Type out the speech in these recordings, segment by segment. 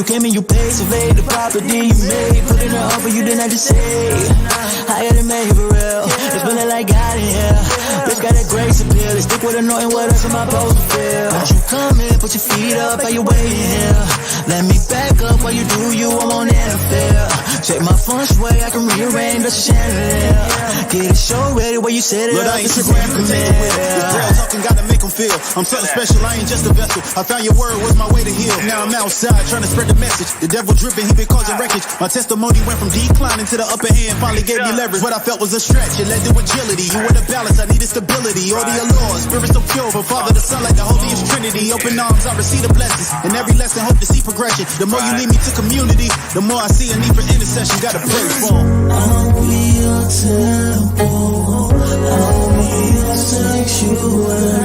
You came and you paid, surveyed the property you made. Put in an offer you didn't have to say. Higher than me for real. It's feeling like God in here. Bitch got that grace appeal. They stick with a note and what else am I supposed to feel? Won't you come in, put your feet up, how you waiting here? Let me back up while you do you, I won't interfere. Check my feng shui, I can rearrange, that's a chandelier. Get a show ready where you set it up, it's a grand premiere. This girl talking gotta make them feel I'm something special, I ain't just a vessel. I found your word was my way to heal. Now I'm outside trying to spread the message. The devil dripping, he been causing wreckage. My testimony went from declining to the upper hand, finally gave me leverage. What I felt was a stretch, it led to agility. You were the balance, I needed stability. All the allure, spirit so pure, from Father to Son like the holiest Trinity. Open arms, I receive the blessings. And every lesson, hope to see progression. The more you lead me to community, the more I see a need for intercession. Gotta pray for. I'll be your temple, I'll be your sanctuary.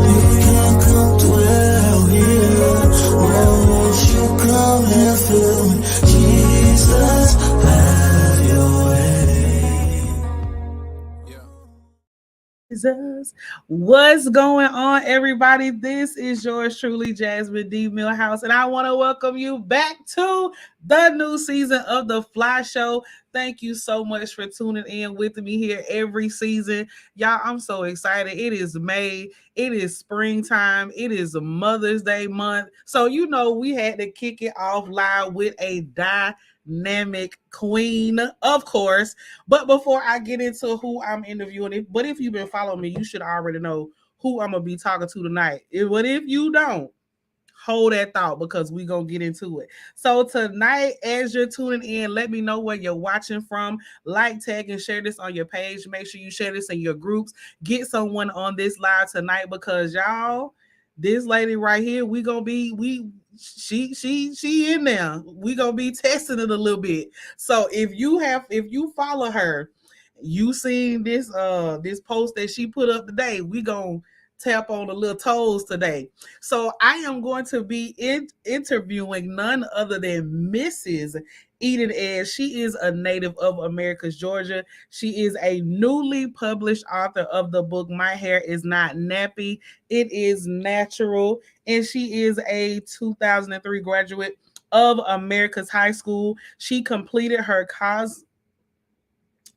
You can come dwell here. Why won't you come and fill me? Jesus, have your way. Jesus. What's going on, everybody? This is yours truly, Jasmine D. Milhouse, and I want to welcome you back to the new season of the F.L.Y Show. Thank you so much for tuning in with me here every season. Y'all, I'm so excited. It is May. It is springtime. It is a Mother's Day month. So, you know, we had to kick it off live with a dynamic queen, of course. But before I get into who I'm interviewing, if you've been following me, you should already know who I'm going to be talking to tonight. But if you don't, hold that thought because we're going to get into it. So tonight, as you're tuning in, let me know where you're watching from. Like, tag, and share this on your page. Make sure you share this in your groups. Get someone on this live tonight because y'all, this lady right here, she in there. We gonna be testing it a little bit. So if you follow her, you seen this post that she put up today. We gonna tap on the little toes today. So I am going to be interviewing none other than Mrs. Eden Edge. She is a native of Americus, Georgia. She is a newly published author of the book My Hair Is Not Nappy, It Is Natural, and she is a 2003 graduate of Americus High School. She completed her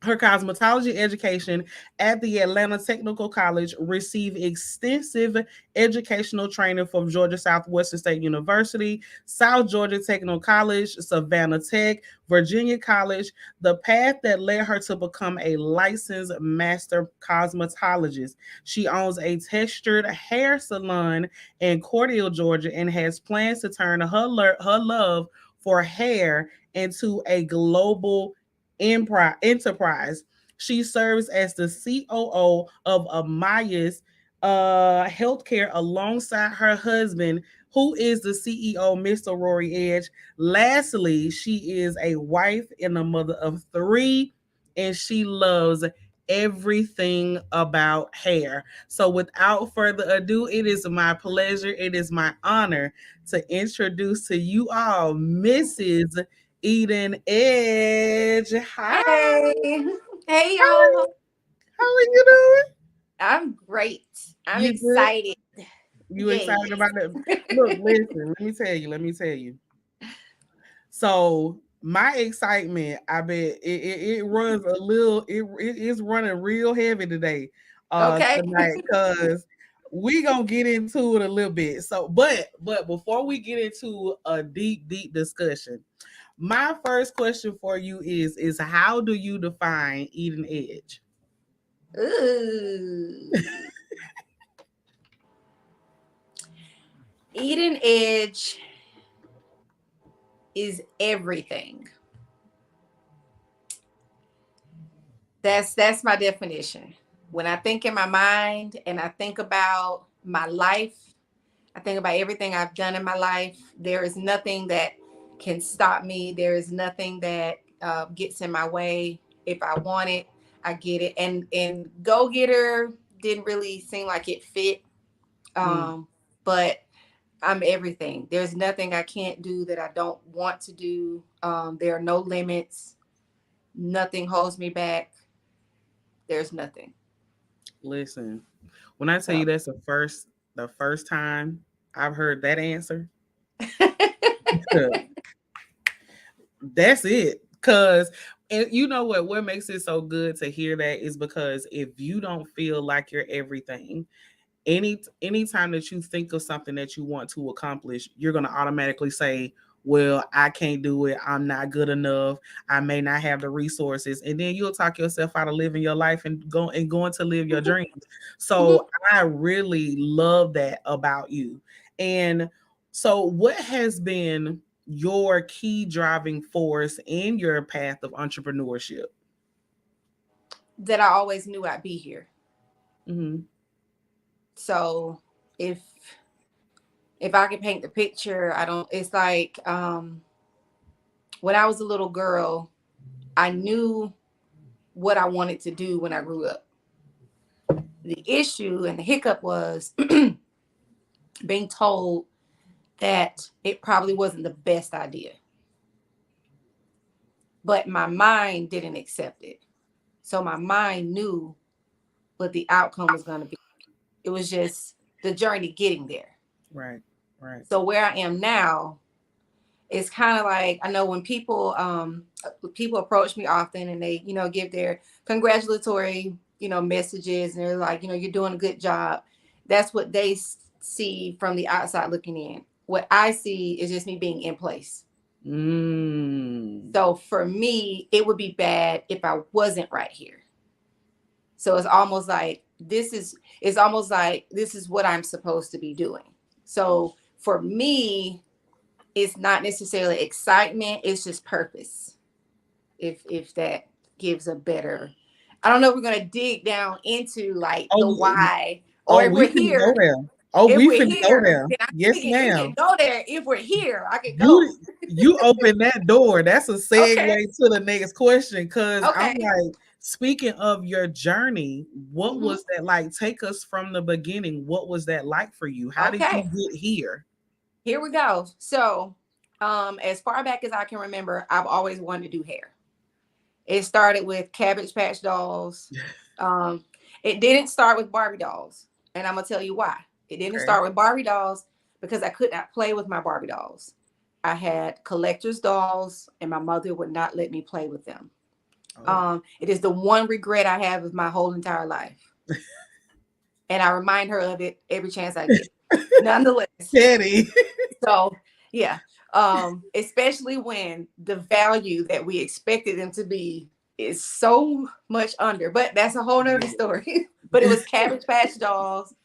cosmetology education at the Atlanta Technical College, received extensive educational training from Georgia Southwestern State University, South Georgia Technical College, Savannah Tech, Virginia College, the path that led her to become a licensed master cosmetologist. She owns a textured hair salon in Cordele, Georgia, and has plans to turn her love for hair into a global enterprise. She serves as the COO of Amaya's Healthcare alongside her husband, who is the CEO, Mr. Rory Edge. Lastly, she is a wife and a mother of 3, and she loves everything about hair. So without further ado, it is my pleasure, it is my honor to introduce to you all Mrs. Eden Edge. Hi. Hey, y'all. How are you doing? I'm great. I'm You excited. Good? You excited about that? Look, listen, let me tell you. So my excitement, I bet it runs a little, it is running real heavy today. Tonight, because we gonna get into it a little bit. So, but before we get into a deep discussion, my first question for you is how do you define Eden Edge? Ooh. Eden Edge is everything. That's my definition. When I think in my mind and I think about my life, I think about everything I've done in my life, there is nothing that can stop me. There is nothing that gets in my way. If I want it, I get it. And go getter didn't really seem like it fit. But I'm everything. There's nothing I can't do that I don't want to do. There are no limits. Nothing holds me back. There's nothing. Listen, when I tell you that's the first time I've heard that answer. That's it. Cause and you know what makes it so good to hear that is because if you don't feel like you're everything, anytime that you think of something that you want to accomplish, you're going to automatically say, well, I can't do it, I'm not good enough, I may not have the resources, and then you'll talk yourself out of living your life and going to live your dreams. So I really love that about you. And so what has been your key driving force in your path of entrepreneurship? That I always knew I'd be here. Mm-hmm. So if I could paint the picture, it's like when I was a little girl, I knew what I wanted to do when I grew up. The issue and the hiccup was being told that it probably wasn't the best idea. But my mind didn't accept it. So my mind knew what the outcome was going to be. It was just the journey getting there. Right. So where I am now, it's kind of like, I know when people approach me often and they, give their congratulatory, messages, and they're like, you're doing a good job. That's what they see from the outside looking in. What I see is just me being in place. So for me, it would be bad if I wasn't right here. So it's almost like this is what I'm supposed to be doing. So for me, it's not necessarily excitement, it's just purpose. If that gives a better, I don't know if we're gonna dig down into like the why, or if we're here. We finna go there. Yes, ma'am. We can go there if we're here. I can go. You open that door. That's a segue to the next question. Cause I'm like, speaking of your journey, what was that like? Take us from the beginning. What was that like for you? How did you get here? Here we go. So, as far back as I can remember, I've always wanted to do hair. It started with Cabbage Patch dolls. It didn't start with Barbie dolls, and I'm gonna tell you why. It didn't start with Barbie dolls because I could not play with my Barbie dolls. I had collector's dolls, and my mother would not let me play with them. It is the one regret I have of my whole entire life, and I remind her of it every chance I get. Nonetheless, Daddy. So yeah, especially when the value that we expected them to be is so much under. But that's a whole nother story. But it was Cabbage Patch dolls.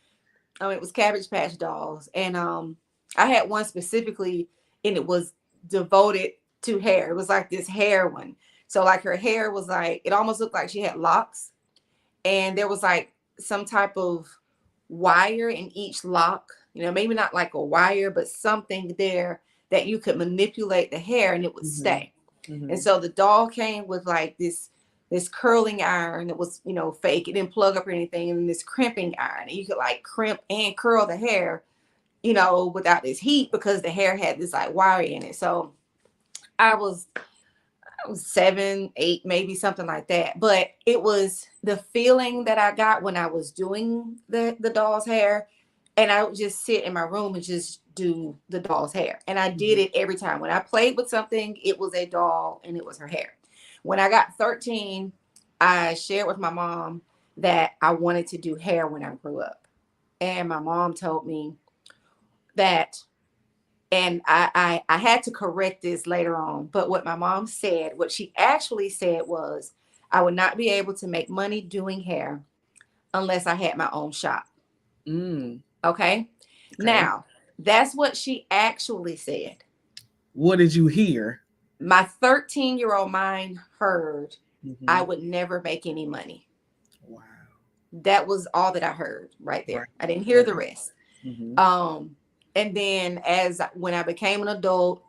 And I had one specifically, and it was devoted to hair. It was like this hair one. So like her hair was like, it almost looked like she had locks, and there was like some type of wire in each lock, maybe not like a wire, but something there that you could manipulate the hair and it would stay. And so the doll came with like this curling iron that was, fake. It didn't plug up or anything. And this crimping iron, and you could like crimp and curl the hair, without this heat, because the hair had this like wire in it. So I was 7, 8, maybe something like that. But it was the feeling that I got when I was doing the doll's hair, and I would just sit in my room and just do the doll's hair. And I did it every time. When I played with something, it was a doll and it was her hair. When I got 13, I shared with my mom that I wanted to do hair when I grew up. And my mom told me that, and I had to correct this later on, but what my mom said, what she actually said was, I would not be able to make money doing hair unless I had my own shop. Okay. Now, that's what she actually said. What did you hear? My 13-year-old mind heard I would never make any money. Wow. That was all that I heard right there. I didn't hear the rest. And then when I became an adult,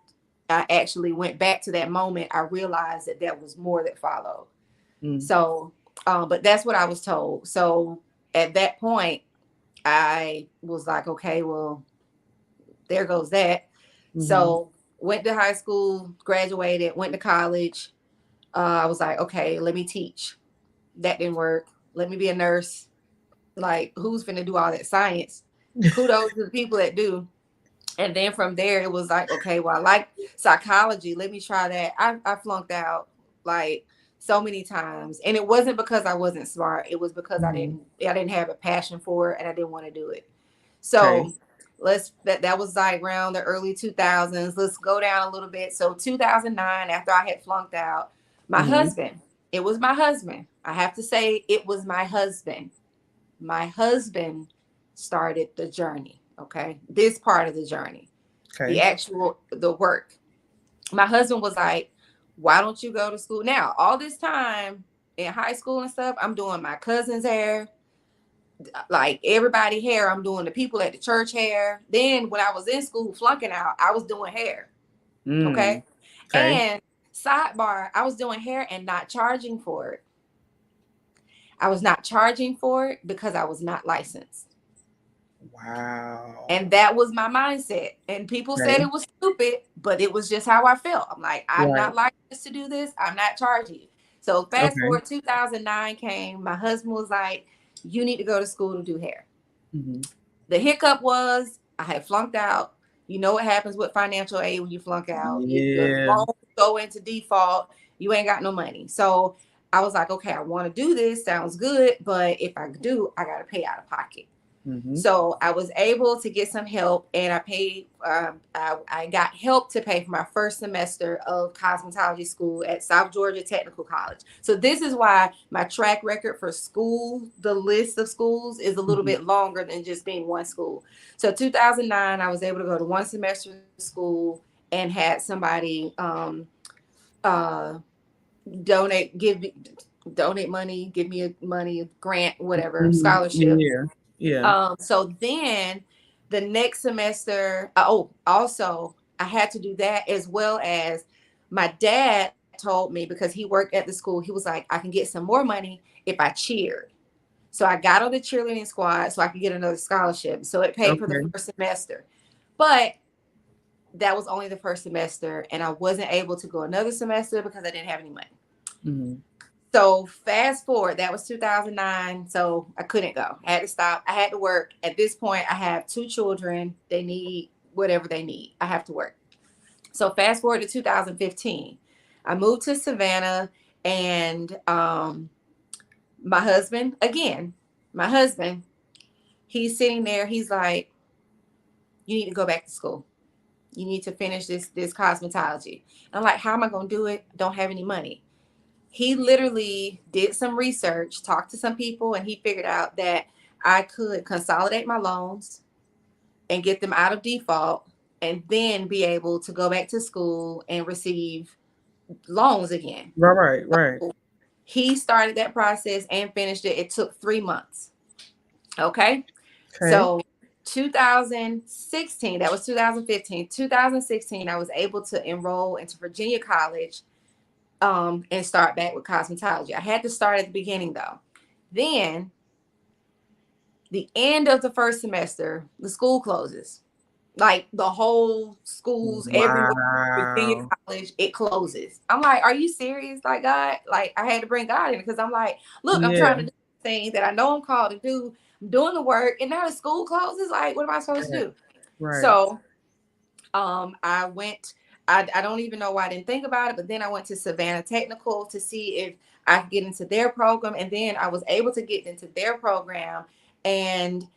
I actually went back to that moment. I realized that there was more that followed. So, but that's what I was told. So at that point, I was like, okay, well, there goes that. So went to high school, graduated, went to college. I was like, okay, let me teach. That didn't work. Let me be a nurse. Like, who's finna do all that science? Kudos to the people that do. And then from there, it was like, okay, well, I like psychology. Let me try that. I flunked out like so many times. And it wasn't because I wasn't smart. It was because I didn't have a passion for it and I didn't want to do it. Okay. So that was like around the early 2000s. Let's go down a little bit. So 2009, after I had flunked out, my husband, it was my husband. I have to say it was my husband. My husband started the journey. Okay. This part of the journey, Okay. the work. My husband was like, why don't you go to school? Now, all this time in high school and stuff, I'm doing my cousin's hair, like everybody hair. I'm doing the people at the church hair. Then when I was in school flunking out, I was doing hair. Okay. Okay. And sidebar, I was doing hair and not charging for it. I was not charging for it because I was not licensed. Wow. And that was my mindset. And people said it was stupid, but it was just how I felt. I'm like, I'm not licensed to do this. I'm not charging you. So fast forward, 2009 came. My husband was like, you need to go to school to do hair. The hiccup was I had flunked out. You know what happens with financial aid when you flunk out. Your loans go into default. You ain't got no money. So I was like, okay, I want to do this. Sounds good. But if I do, I got to pay out of pocket. So I was able to get some help, and I paid. I got help to pay for my first semester of cosmetology school at South Georgia Technical College. So this is why my track record for school, the list of schools, is a little bit longer than just being one school. So 2009, I was able to go to one semester of school and had somebody donate money, give me a money grant, whatever, scholarship. Yeah. So then the next semester, also I had to do that, as well as my dad told me, because he worked at the school, he was like, I can get some more money if I cheered. So I got on the cheerleading squad so I could get another scholarship. So it paid for the first semester. But that was only the first semester, and I wasn't able to go another semester because I didn't have any money. So fast forward, that was 2009. So I couldn't go. I had to stop. I had to work. At this point, I have 2 children. They need whatever they need. I have to work. So fast forward to 2015. I moved to Savannah, and my husband, he's sitting there. He's like, you need to go back to school. You need to finish this cosmetology. I'm like, how am I going to do it? Don't have any money. He literally did some research, talked to some people, and he figured out that I could consolidate my loans and get them out of default, and then be able to go back to school and receive loans again. Right. So he started that process and finished it. It took 3 months. Okay. So 2016, that was 2015. 2016, I was able to enroll into Virginia College and start back with cosmetology. I had to start at the beginning though. Then the end of the first semester, the school closes. Like the whole schools everywhere, Virginia College, it closes. I'm like, are you serious? Like, God, like I had to bring God in, because I'm like, look, I'm trying to do things that I know I'm called to do. I'm doing the work, and now the school closes. Like, what am I supposed to do? So I went. I don't even know why I didn't think about it, but then I went to Savannah Technical to see if I could get into their program. And then I was able to get into their program and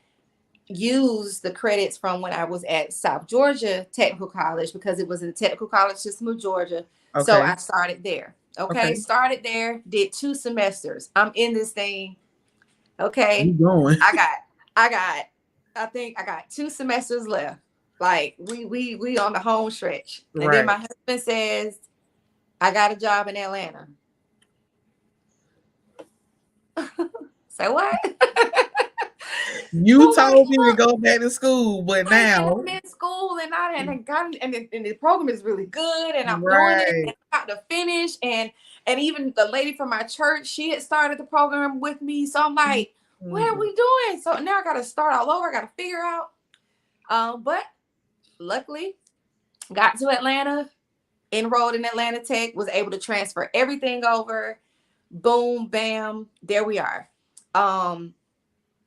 use the credits from when I was at South Georgia Technical College, because it was in the technical college system of Georgia. So I started there. Started there, did 2 semesters. I'm in this thing. Okay. I think I got 2 semesters left. Like we on the home stretch. And then my husband says, I got a job in Atlanta. Say what? You told me to go back to school, but now I'm in school and I hadn't gotten, and the program is really good, and I'm doing it, and I got to finish, and even the lady from my church, she had started the program with me. So I'm like, what are we doing? So now I got to start all over. I got to figure out. But luckily, got to Atlanta, enrolled in Atlanta Tech, was able to transfer everything over. Boom, bam, there we are.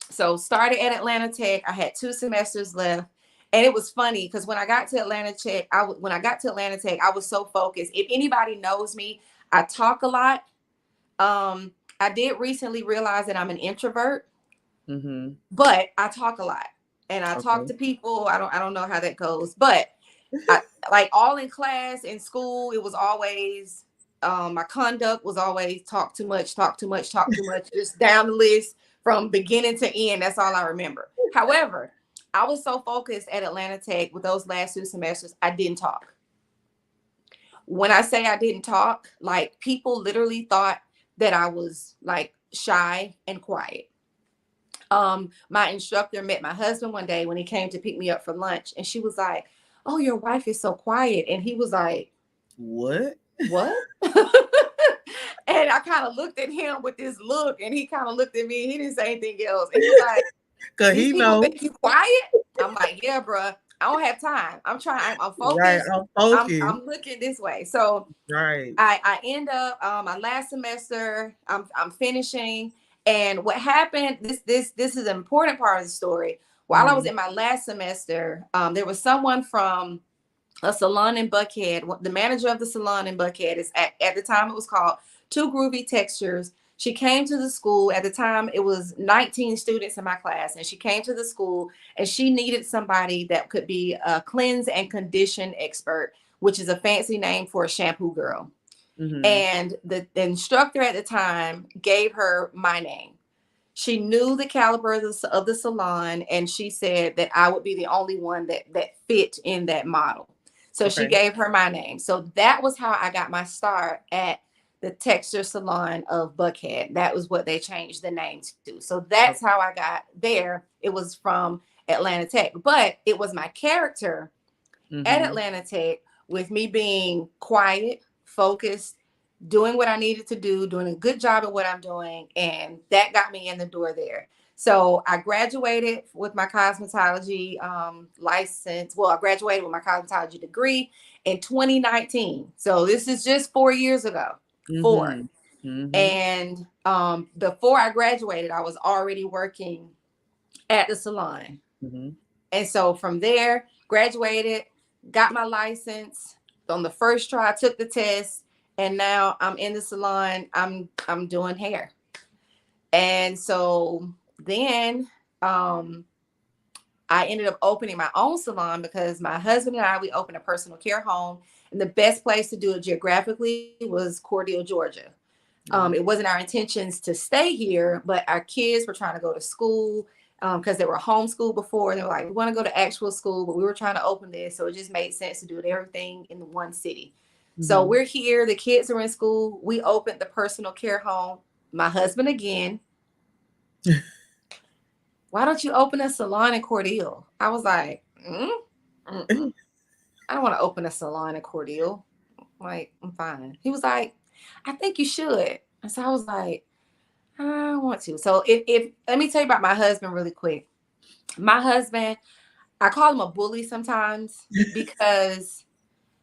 So started at Atlanta Tech. I had 2 semesters left. And it was funny because when I got to Atlanta Tech, I was so focused. If anybody knows me, I talk a lot. I did recently realize that I'm an introvert, but I talk a lot and I talk to people. I don't know how that goes, but I, like all in class, in school, it was always, my conduct was always talk too much, just down the list from beginning to end. That's all I remember. However, I was so focused at Atlanta Tech with those last 2 semesters, I didn't talk. When I say I didn't talk, like people literally thought that I was like shy and quiet. My instructor met my husband one day when he came to pick me up for lunch, and she was like, "Oh, your wife is so quiet." And he was like, What? And I kind of looked at him with this look, and he kind of looked at me. He didn't say anything else. And he was like, Cause "These he people knows. think you quiet?" I'm like, "Yeah, bro. I don't have time. I'm trying. I'm focused. Right, I'm focused. I'm looking this way." So Right. I end up my last semester. I'm finishing, and what happened? This is an important part of the story. While I was in my last semester, there was someone from a salon in Buckhead. The manager of the salon in Buckhead is at the time it was called Too Groovy Textures. She came to the school. At the time, it was 19 students in my class, and she came to the school and she needed somebody that could be a cleanse and condition expert, which is a fancy name for a shampoo girl. And the instructor at the time gave her my name. She knew the caliber of the salon, and she said that I would be the only one that fit in that model. So she gave her my name. So that was how I got my start at the texture salon of Buckhead. That was what they changed the name to. So that's how I got there. It was from Atlanta Tech, but it was my character at Atlanta Tech, with me being quiet, focused, doing what I needed to do, doing a good job at what I'm doing. And that got me in the door there. So I graduated with my cosmetology license. Well, I graduated with my cosmetology degree in 2019. So this is just 4 years ago. 4. And before I graduated, I was already working at the salon. And so from there, graduated, got my license on the first try, I took the test, and now I'm in the salon. I'm doing hair. And so then I ended up opening my own salon because my husband and I, we opened a personal care home, and the best place to do it geographically was Cordele, Georgia. It wasn't our intentions to stay here, but our kids were trying to go to school because they were homeschooled before. They were like, we want to go to actual school, but we were trying to open this. So it just made sense to do everything in the one city. So we're here. The kids are in school. We opened the personal care home. My husband again. Why don't you open a salon in Cordele? I was like, I don't want to open a salon in Cordele. Like, I'm fine. He was like, I think you should. And so I was like, I want to. So if let me tell you about my husband really quick. My husband, I call him a bully sometimes because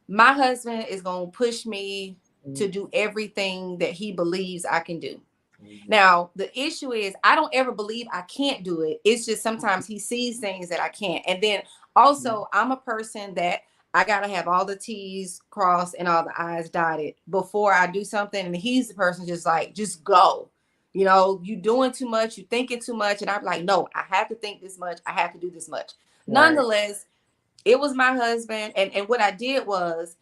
my husband is going to push me to do everything that he believes I can do. Now, the issue is I don't ever believe I can't do it. It's just sometimes he sees things that I can't. And then also I'm a person that I got to have all the T's crossed and all the I's dotted before I do something. And he's the person just like, just go. You know, you doing too much, you thinking too much. And I'm like, no, I have to think this much. I have to do this much. Nonetheless, it was my husband. And what I did was,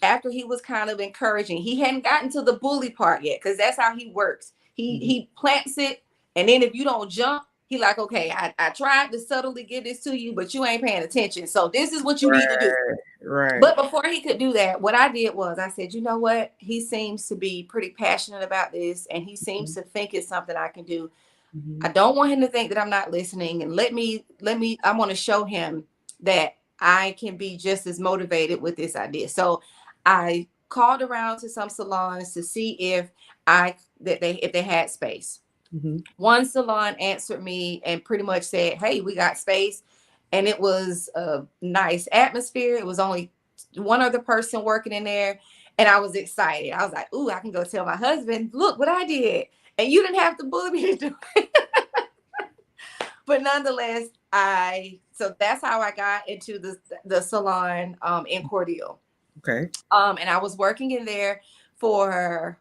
after he was kind of encouraging, he hadn't gotten to the bully part yet, because that's how he works. He plants it, and then if you don't jump, he like, okay, I tried to subtly give this to you, but you ain't paying attention. So this is what you need to do. But before he could do that, what I did was I said, you know what? He seems to be pretty passionate about this, and he seems to think it's something I can do. I don't want him to think that I'm not listening, and let me, I want to show him that I can be just as motivated with this idea. So I called around to some salons to see if they had space. One salon answered me and pretty much said, hey, we got space. And it was a nice atmosphere. It was only one other person working in there. And I was excited. I was like, ooh, I can go tell my husband, look what I did. And you didn't have to bully me to do it. But nonetheless, So that's how I got into the salon in Cordele. Okay. And I was working in there for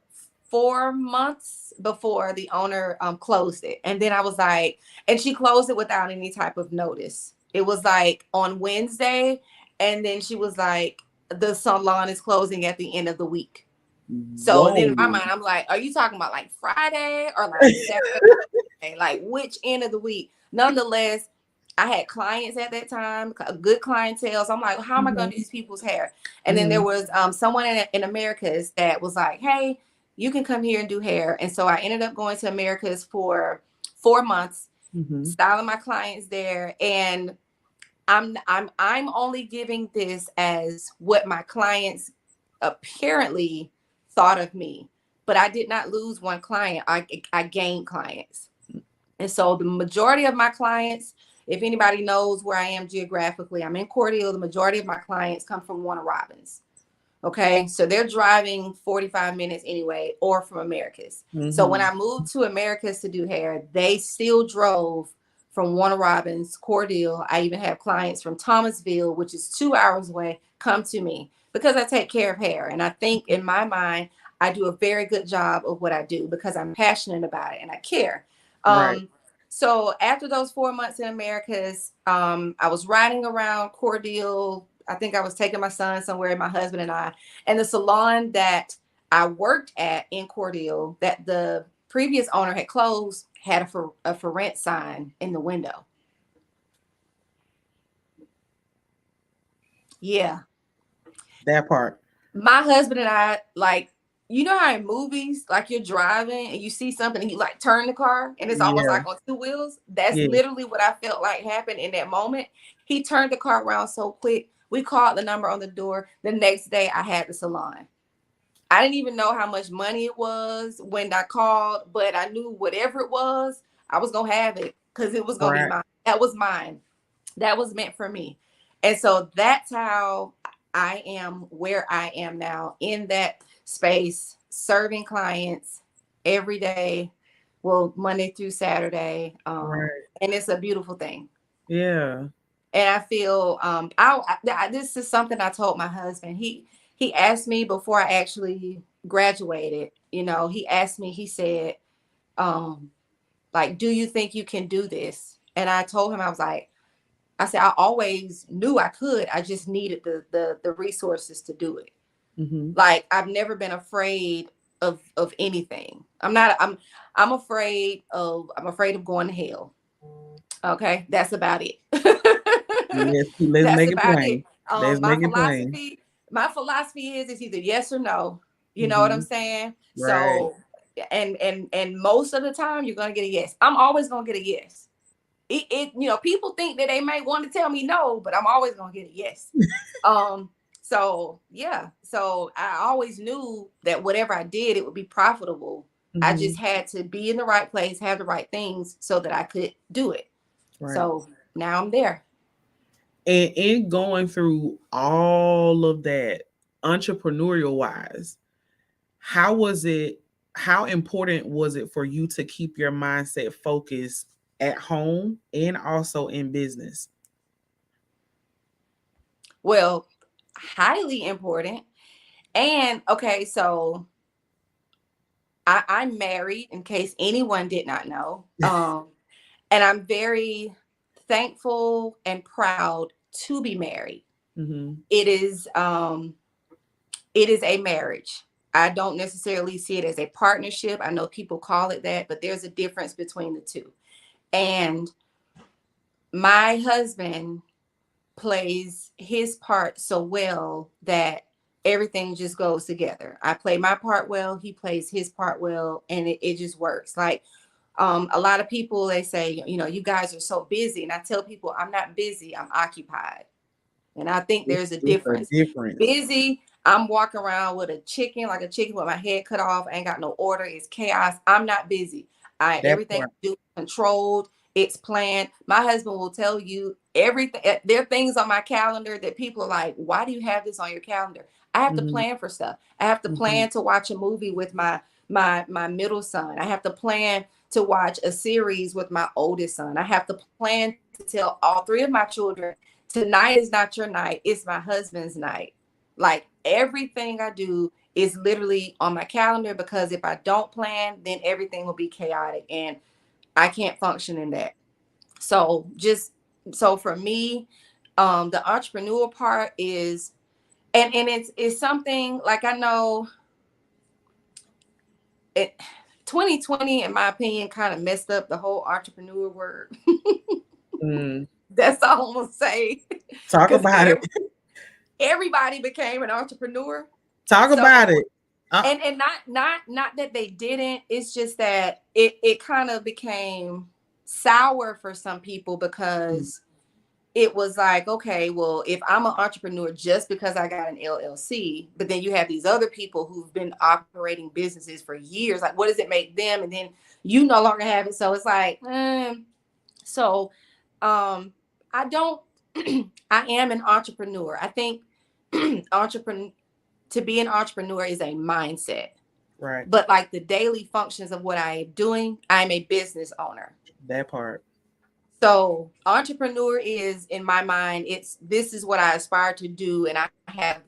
4 months before the owner closed it. And then I was like, and she closed it without any type of notice. It was like on Wednesday, and then she was like, the salon is closing at the end of the week. So Whoa. then in my mind, I'm like, are you talking about like Friday or like Saturday? Like which end of the week? Nonetheless, I had clients at that time, a good clientele. So I'm like, how am I going to do these people's hair? And then there was someone in Americas that was like, hey, you can come here and do hair. And so I ended up going to Americas for 4 months, styling my clients there. And I'm only giving this as what my clients apparently thought of me, but I did not lose one client. I gained clients. And so the majority of my clients, if anybody knows where I am geographically, I'm in Cordele. The majority of my clients come from Warner Robins. Okay. So they're driving 45 minutes anyway, or from Americas. So when I moved to Americas to do hair, they still drove from Warner Robins, Cordele. I even have clients from Thomasville, which is 2 hours away, come to me because I take care of hair. And I think in my mind, I do a very good job of what I do because I'm passionate about it and I care. Right. So after those 4 months in Americas, I was riding around Cordele. I think I was taking my son somewhere, my husband and I. And the salon that I worked at in Cordele, that the previous owner had closed, had a for rent sign in the window. Yeah. That part. My husband and I, like, you know how in movies, like you're driving and you see something and you like turn the car and it's almost like on two wheels. That's literally what I felt like happened in that moment. He turned the car around so quick. We called the number on the door. The next day I had the salon. I didn't even know how much money it was when I called, but I knew whatever it was, I was going to have it because it was going to be mine. That was mine. That was meant for me. And so that's how I am where I am now, in that space, serving clients every day, well, Monday through Saturday. And it's a beautiful thing. Yeah. And I feel this is something I told my husband. He asked me before I actually graduated, you know, he asked me, he said, like, do you think you can do this? And I told him, I said, I always knew I could. I just needed the resources to do it. Like, I've never been afraid of anything. I'm afraid of going to hell. Okay. That's about it. Yes, let's make it plain. My philosophy is it's either yes or no. You know what I'm saying? Right. So, and most of the time you're going to get a yes. I'm always going to get a yes. You know, people think that they may want to tell me no, but I'm always going to get a yes. So yeah. So I always knew that whatever I did, it would be profitable. I just had to be in the right place, have the right things so that I could do it. Right. So now I'm there. And in going through all of that, entrepreneurial wise, how important was it for you to keep your mindset focused at home and also in business? Well, highly important. And okay, so I'm married, in case anyone did not know. And I'm very thankful and proud to be married. It is a marriage. I don't necessarily see it as a partnership. I know people call it that, but there's a difference between the two. And my husband plays his part so well that everything just goes together. I play my part well, he plays his part well, and it just works. Like, a lot of people, they say, you know, you guys are so busy. And I tell people, I'm not busy, I'm occupied. And I think there's a difference. Busy, I'm walking around with a chicken with my head cut off. I ain't got no order. It's chaos. I'm not busy. Everything I do controlled. It's planned. My husband will tell you everything. There are things on my calendar that people are like, why do you have this on your calendar? I have to plan for stuff. I have to plan to watch a movie with my middle son. I have to plan to watch a series with my oldest son. I have to plan to tell all three of my children, tonight is not your night, it's my husband's night. Like everything I do is literally on my calendar, because if I don't plan, then everything will be chaotic and I can't function in that. So for me, the entrepreneur part is, and it's something like, I know it 2020, in my opinion, kind of messed up the whole entrepreneur word. That's all I'm gonna say. Talk about it. Everybody became an entrepreneur. Talk about it. And not that they didn't. It's just that it kind of became sour for some people, because it was like, okay, well, if I'm an entrepreneur just because I got an LLC, but then you have these other people who've been operating businesses for years, like what does it make them? And then you no longer have it. So it's like, I don't, I am an entrepreneur. I think to be an entrepreneur is a mindset. Right. But like the daily functions of what I am doing, I'm a business owner. That part. So entrepreneur is, in my mind, this is what I aspire to do. And I have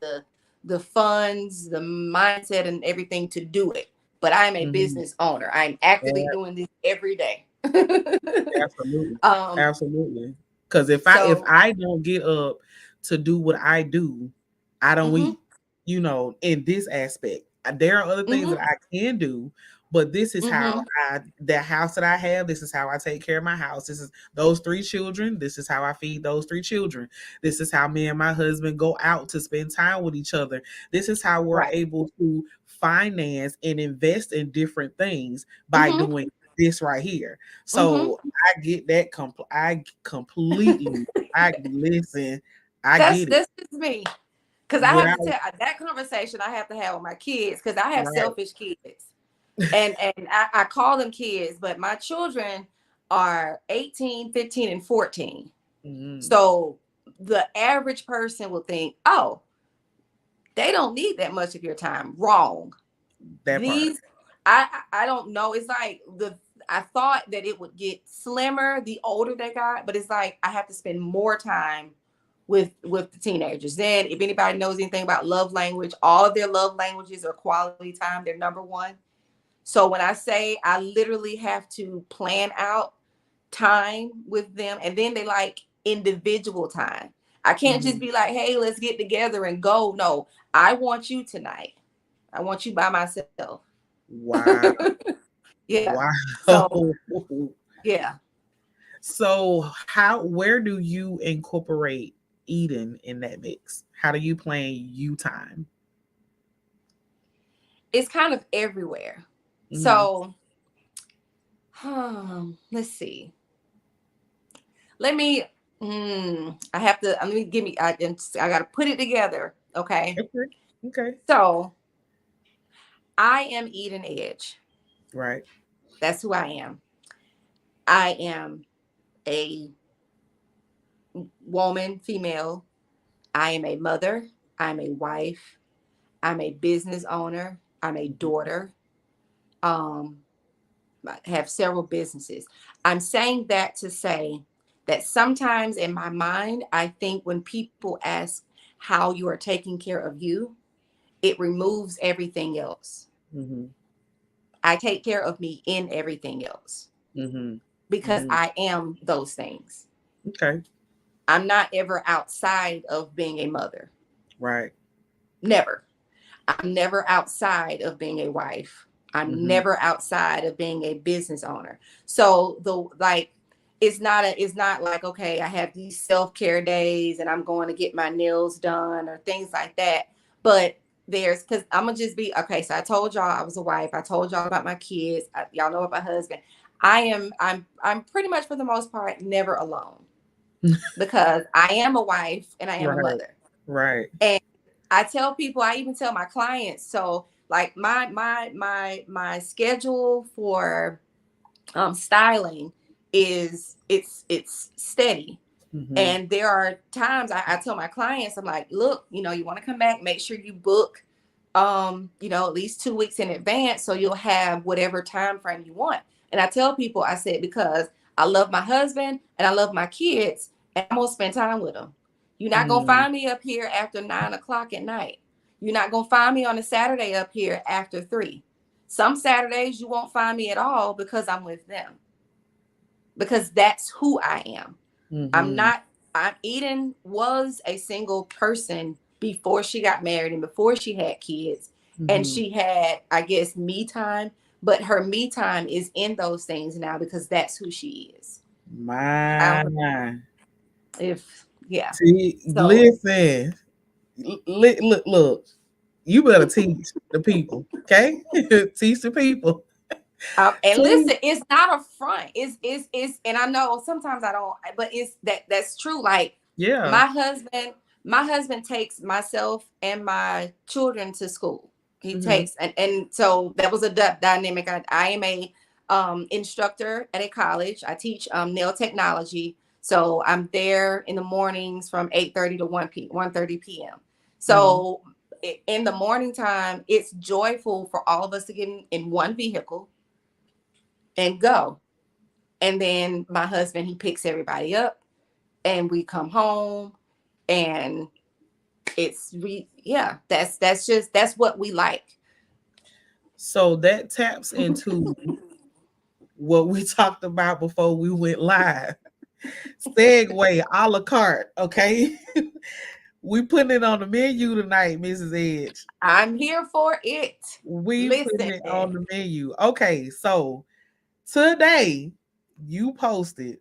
the funds, the mindset and everything to do it. But I'm a business owner. I'm actively doing this every day. Absolutely. Absolutely. Because if I don't get up to do what I do, I don't eat, in this aspect. There are other things that I can do, but this is how that house that I have, this is how I take care of my house. This is those 3 children. This is how I feed those 3 children. This is how me and my husband go out to spend time with each other. This is how we're able to finance and invest in different things by doing this right here. So I get that. I completely, listen. Get it. This is me. Because I have to tell that conversation I have to have with my kids, because I have selfish kids. And I call them kids, but my children are 18, 15, and 14. So the average person will think, oh, they don't need that much of your time. Wrong. I don't know. It's like I thought that it would get slimmer the older they got, but it's like I have to spend more time with the teenagers. Then if anybody knows anything about love language, all of their love languages are quality time. They're number one. So when I say I literally have to plan out time with them, and then they like individual time. I can't just be like, hey, let's get together and go. No, I want you tonight. I want you by myself. Wow. Yeah. Wow. So, yeah. So where do you incorporate eating in that mix? How do you plan you time? It's kind of everywhere. So, let's see. I got to put it together. Okay. Okay. So I am Eden Edge. Right. That's who I am. I am a woman, female. I am a mother. I'm a wife. I'm a business owner. I'm a daughter. I have several businesses. I'm saying that to say that sometimes in my mind, I think when people ask how you are taking care of you, it removes everything else. I take care of me in everything else because I am those things. Okay. I'm not ever outside of being a mother. Right. Never. I'm never outside of being a wife. I'm never outside of being a business owner. So it's not like, okay, I have these self-care days and I'm going to get my nails done or things like that. But because I'm gonna just be okay. So I told y'all I was a wife. I told y'all about my kids. Y'all know about my husband. I'm pretty much for the most part never alone because I am a wife and I am a mother. Right. And I tell people, I even tell my clients. So like my schedule for styling is it's steady. And there are times I tell my clients, I'm like, look, you want to come back, make sure you book, at least 2 weeks in advance. So you'll have whatever time frame you want. And I tell people, I said, because I love my husband and I love my kids, and I'm going to spend time with them. You're not going to find me up here after 9 o'clock at night. You're not going to find me on a Saturday up here after 3. Some Saturdays you won't find me at all because I'm with them. Because that's who I am. Eden was a single person before she got married and before she had kids. And she had, I guess, me time. But her me time is in those things now because that's who she is. My. See, so, listen. Look. You better teach the people, okay? Teach the people. And listen, it's not a front. It's and I know sometimes I don't, but it's that's true. Like, yeah, my husband takes myself and my children to school. He takes, and so that was a dynamic. I am a instructor at a college. I teach nail technology. So I'm there in the mornings from 8:30 to 1:30 p.m. So in the morning time, it's joyful for all of us to get in one vehicle and go. And then my husband, he picks everybody up and we come home, and that's what we like. So that taps into what we talked about before we went live. Segue a la carte, okay? We putting it on the menu tonight, Mrs. Edge. I'm here for it. We putting it on the menu. Okay, so today you posted,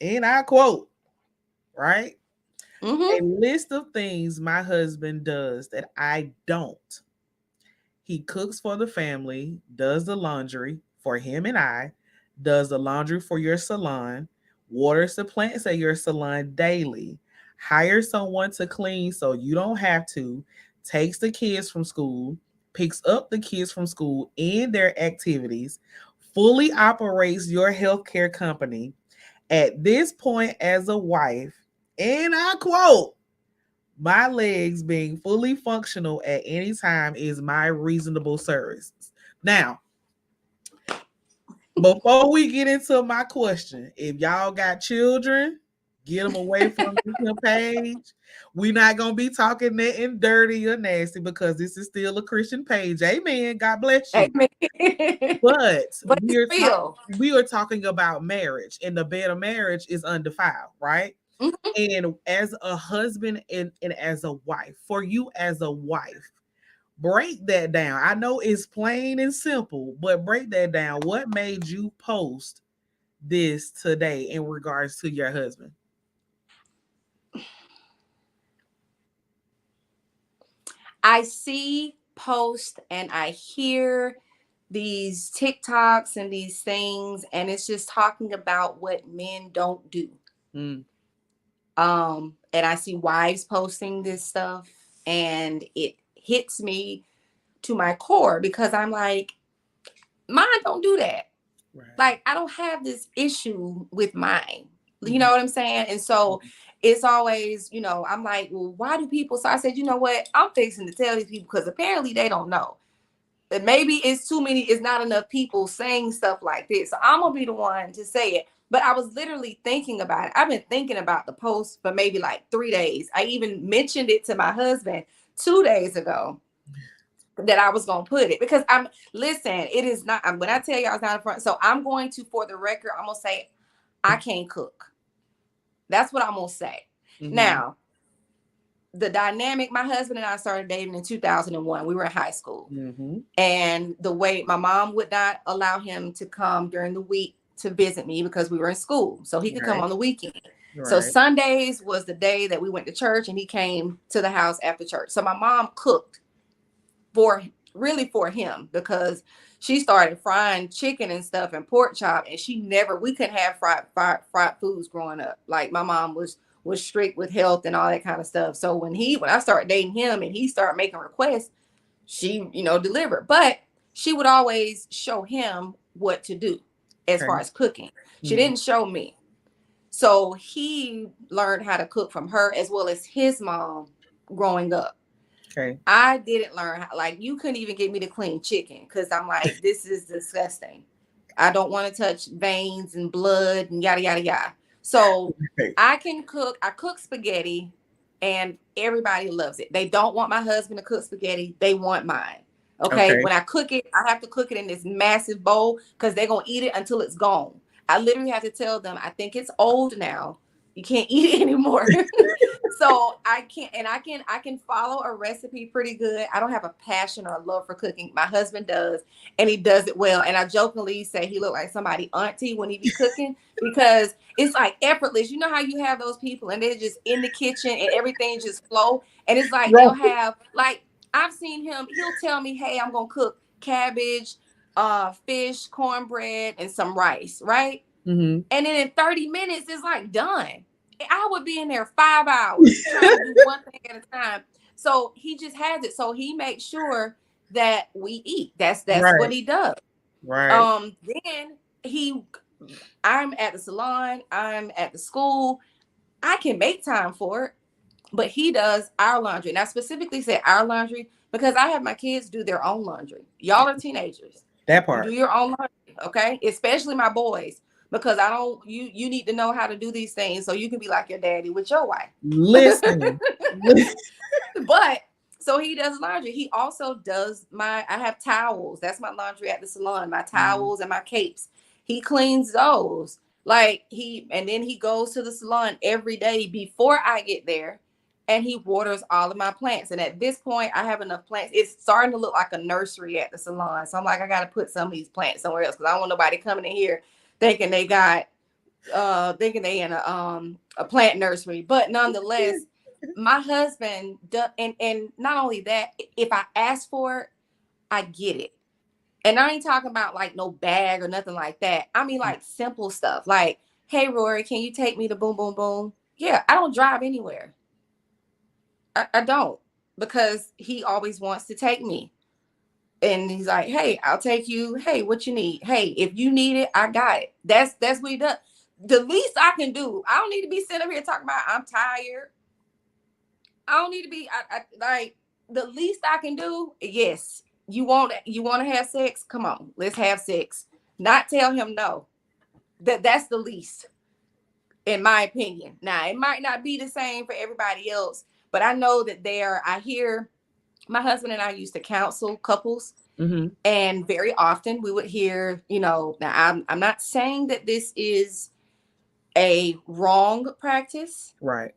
and I quote, right? A list of things my husband does that I don't. He cooks for the family, does the laundry for him and I, does the laundry for your salon, waters the plants at your salon daily, hires someone to clean so you don't have to, takes the kids from school, picks up the kids from school and their activities, fully operates your healthcare company. At this point, as a wife, and I quote, my legs being fully functional at any time is my reasonable service. Now, before we get into my question, if y'all got children, get them away from the page. We're not going to be talking nothing dirty or nasty because this is still a Christian page. Amen. God bless you. Amen. But we are talking about marriage, and the bed of marriage is undefiled, right? And as a husband and as a wife, for you as a wife, break that down. I know it's plain and simple, but break that down. What made you post this today in regards to your husband? I see posts and I hear these TikToks and these things, and it's just talking about what men don't do. And I see wives posting this stuff, and it hits me to my core because I'm like, mine don't do that. Right. Like, I don't have this issue with mine. You know what I'm saying? And so it's always, I'm like, well, why do people? So I said, you know what? I'm fixing to tell these people because apparently they don't know. But maybe it's not enough people saying stuff like this. So I'm going to be the one to say it. But I was literally thinking about it. I've been thinking about the post for maybe like 3 days. I even mentioned it to my husband 2 days ago that I was going to put it because it is not, when I tell you I was not in front. So I'm going to, for the record, I'm going to say, I can't cook. That's what I'm going to say. Now, the dynamic, my husband and I started dating in 2001. We were in high school. And the way my mom would not allow him to come during the week to visit me because we were in school. So he could come on the weekend. Right. So Sundays was the day that we went to church and he came to the house after church. So my mom cooked for him because she started frying chicken and stuff and pork chop, and we couldn't have fried foods growing up. Like, my mom was strict with health and all that kind of stuff. So when I started dating him and he started making requests, she, delivered. But she would always show him what to do as far as cooking. She didn't show me. So he learned how to cook from her as well as his mom growing up. Okay. I didn't learn how, like, you couldn't even get me to clean chicken because I'm like, this is disgusting. I don't want to touch veins and blood and yada, yada, yada. So I cook spaghetti and everybody loves it. They don't want my husband to cook spaghetti. They want mine. Okay. When I cook it, I have to cook it in this massive bowl because they're going to eat it until it's gone. I literally have to tell them, I think it's old now. You can't eat it anymore. So I can follow a recipe pretty good. I don't have a passion or a love for cooking. My husband does, and he does it well. And I jokingly say he look like somebody auntie when he be cooking because it's like effortless. You know how you have those people and they're just in the kitchen and everything just flow. And it's like they'll have like I've seen him. He'll tell me, "Hey, I'm gonna cook cabbage, fish, cornbread, and some rice." Right. And then in 30 minutes, it's like done. I would be in there 5 hours trying to do one thing at a time. So he just has it. So he makes sure that we eat. That's what he does. Right. Then I'm at the salon, I'm at the school. I can make time for it, but he does our laundry. And I specifically said our laundry because I have my kids do their own laundry. Y'all are teenagers. That part. Do your own laundry, okay? Especially my boys. Because you need to know how to do these things so you can be like your daddy with your wife. Listen. But so he does laundry. He also does I have towels. That's my laundry at the salon, my towels and my capes. He cleans those. And then he goes to the salon every day before I get there and he waters all of my plants. And at this point, I have enough plants. It's starting to look like a nursery at the salon. So I'm like, I got to put some of these plants somewhere else because I don't want nobody coming in here thinking they in a plant nursery. But nonetheless, my husband does, and not only that, if I ask for it, I get it. And I ain't talking about like no bag or nothing like that. I mean like simple stuff like, hey Rory, can you take me to boom boom boom? Yeah, I don't drive anywhere. I don't, because he always wants to take me. And he's like, hey, I'll take you. Hey, what you need? Hey, if you need it, I got it. That's what he does. The least I can do, I don't need to be sitting up here talking about I'm tired. I don't need to be like the least I can do. Yes, you want to have sex? Come on, let's have sex. Not tell him no. That's the least, in my opinion. Now, it might not be the same for everybody else, but I know that I hear. My husband and I used to counsel couples, and very often we would hear, now I'm not saying that this is a wrong practice, right?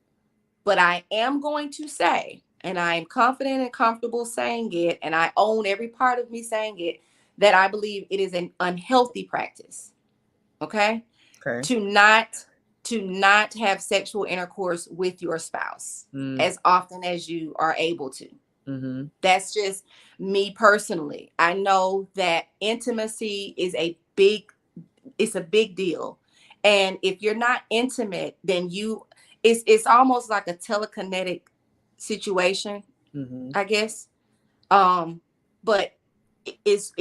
But I am going to say, and I am confident and comfortable saying it, and I own every part of me saying it, that I believe it is an unhealthy practice. Okay. To not have sexual intercourse with your spouse as often as you are able to. That's just me personally. I know that intimacy is it's a big deal. And if you're not intimate, then it's almost like a telekinetic situation, I guess. But it's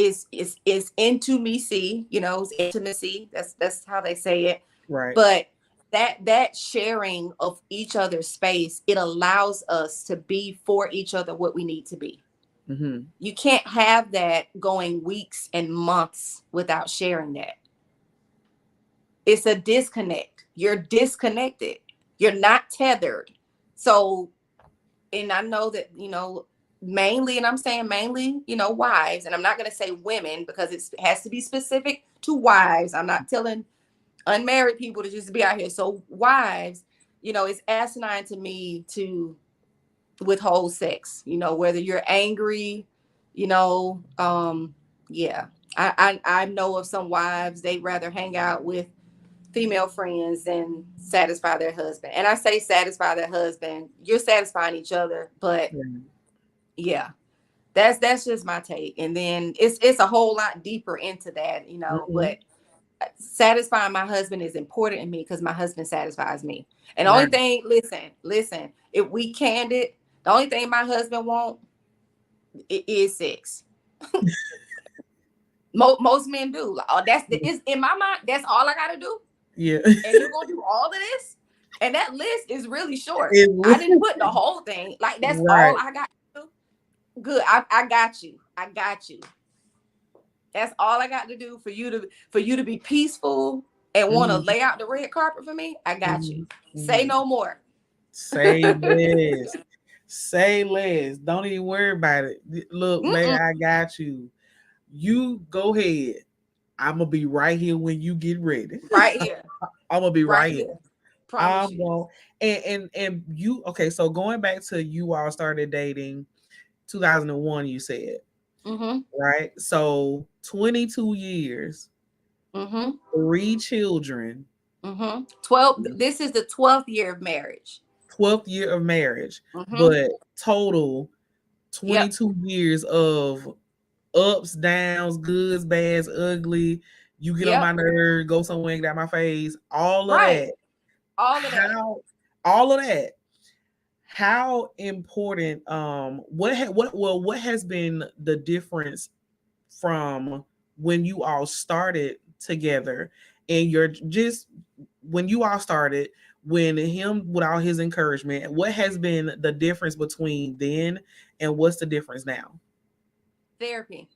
intimacy, it's intimacy. That's how they say it. Right. But that sharing of each other's space, it allows us to be for each other what we need to be. You can't have that going weeks and months without sharing that. It's a disconnect. You're disconnected. You're not tethered. So, and I know that, mainly, and I'm saying mainly, wives, and I'm not going to say women because it has to be specific to wives. I'm not telling unmarried people to just be out here. So wives, it's asinine to me to withhold sex, whether you're angry, yeah. I know of some wives, they'd rather hang out with female friends than satisfy their husband. And I say satisfy their husband, you're satisfying each other, but yeah, that's just my take. And then it's a whole lot deeper into that, but satisfying my husband is important to me because my husband satisfies me. And the only thing, listen, if we candid, the only thing my husband wants is sex. Most men do. It's in my mind. That's all I got to do. Yeah. And you're going to do all of this? And that list is really short. I didn't put the whole thing. Like, that's all I got to do. Good. I got you. That's all I got to do for you to be peaceful and want to Mhm, lay out the red carpet for me. I got you. mhm, Say mhm. no more. Say less. Say less. Don't even worry about it. Look, baby, Mm-mm. I got you. You go ahead. I'm gonna be right here when you get ready. Right here. I'm gonna be Right right here. here. Promise I'm you. going and you okay. So going back to you all started dating 2001, you said, Mm-hmm. right? So 22 years, Mm-hmm. 3 children, Mm-hmm. 12. This is the 12th year of marriage. 12th year of marriage, Mm-hmm. but total Yep. 22 years of ups, downs, goods, bads, ugly. You get on my Yep. nerve, go somewhere and get out my face, all of Right. that. All of that. How all of that. How important what has been the difference from when you all started together and you're just when you all started when him with all his encouragement, what has been the difference between then and what's the difference now? Therapy.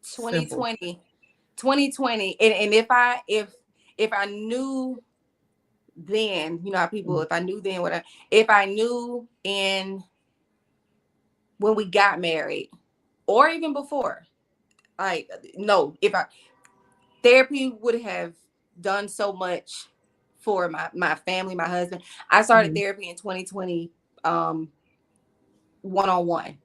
Simple. 2020. 2020. And if I knew then, you know how people, if I knew then what if I knew in when we got married or even before, like no, if I therapy would have done so much for my family, my husband. I started Mhm. therapy in 2020, one-on-one.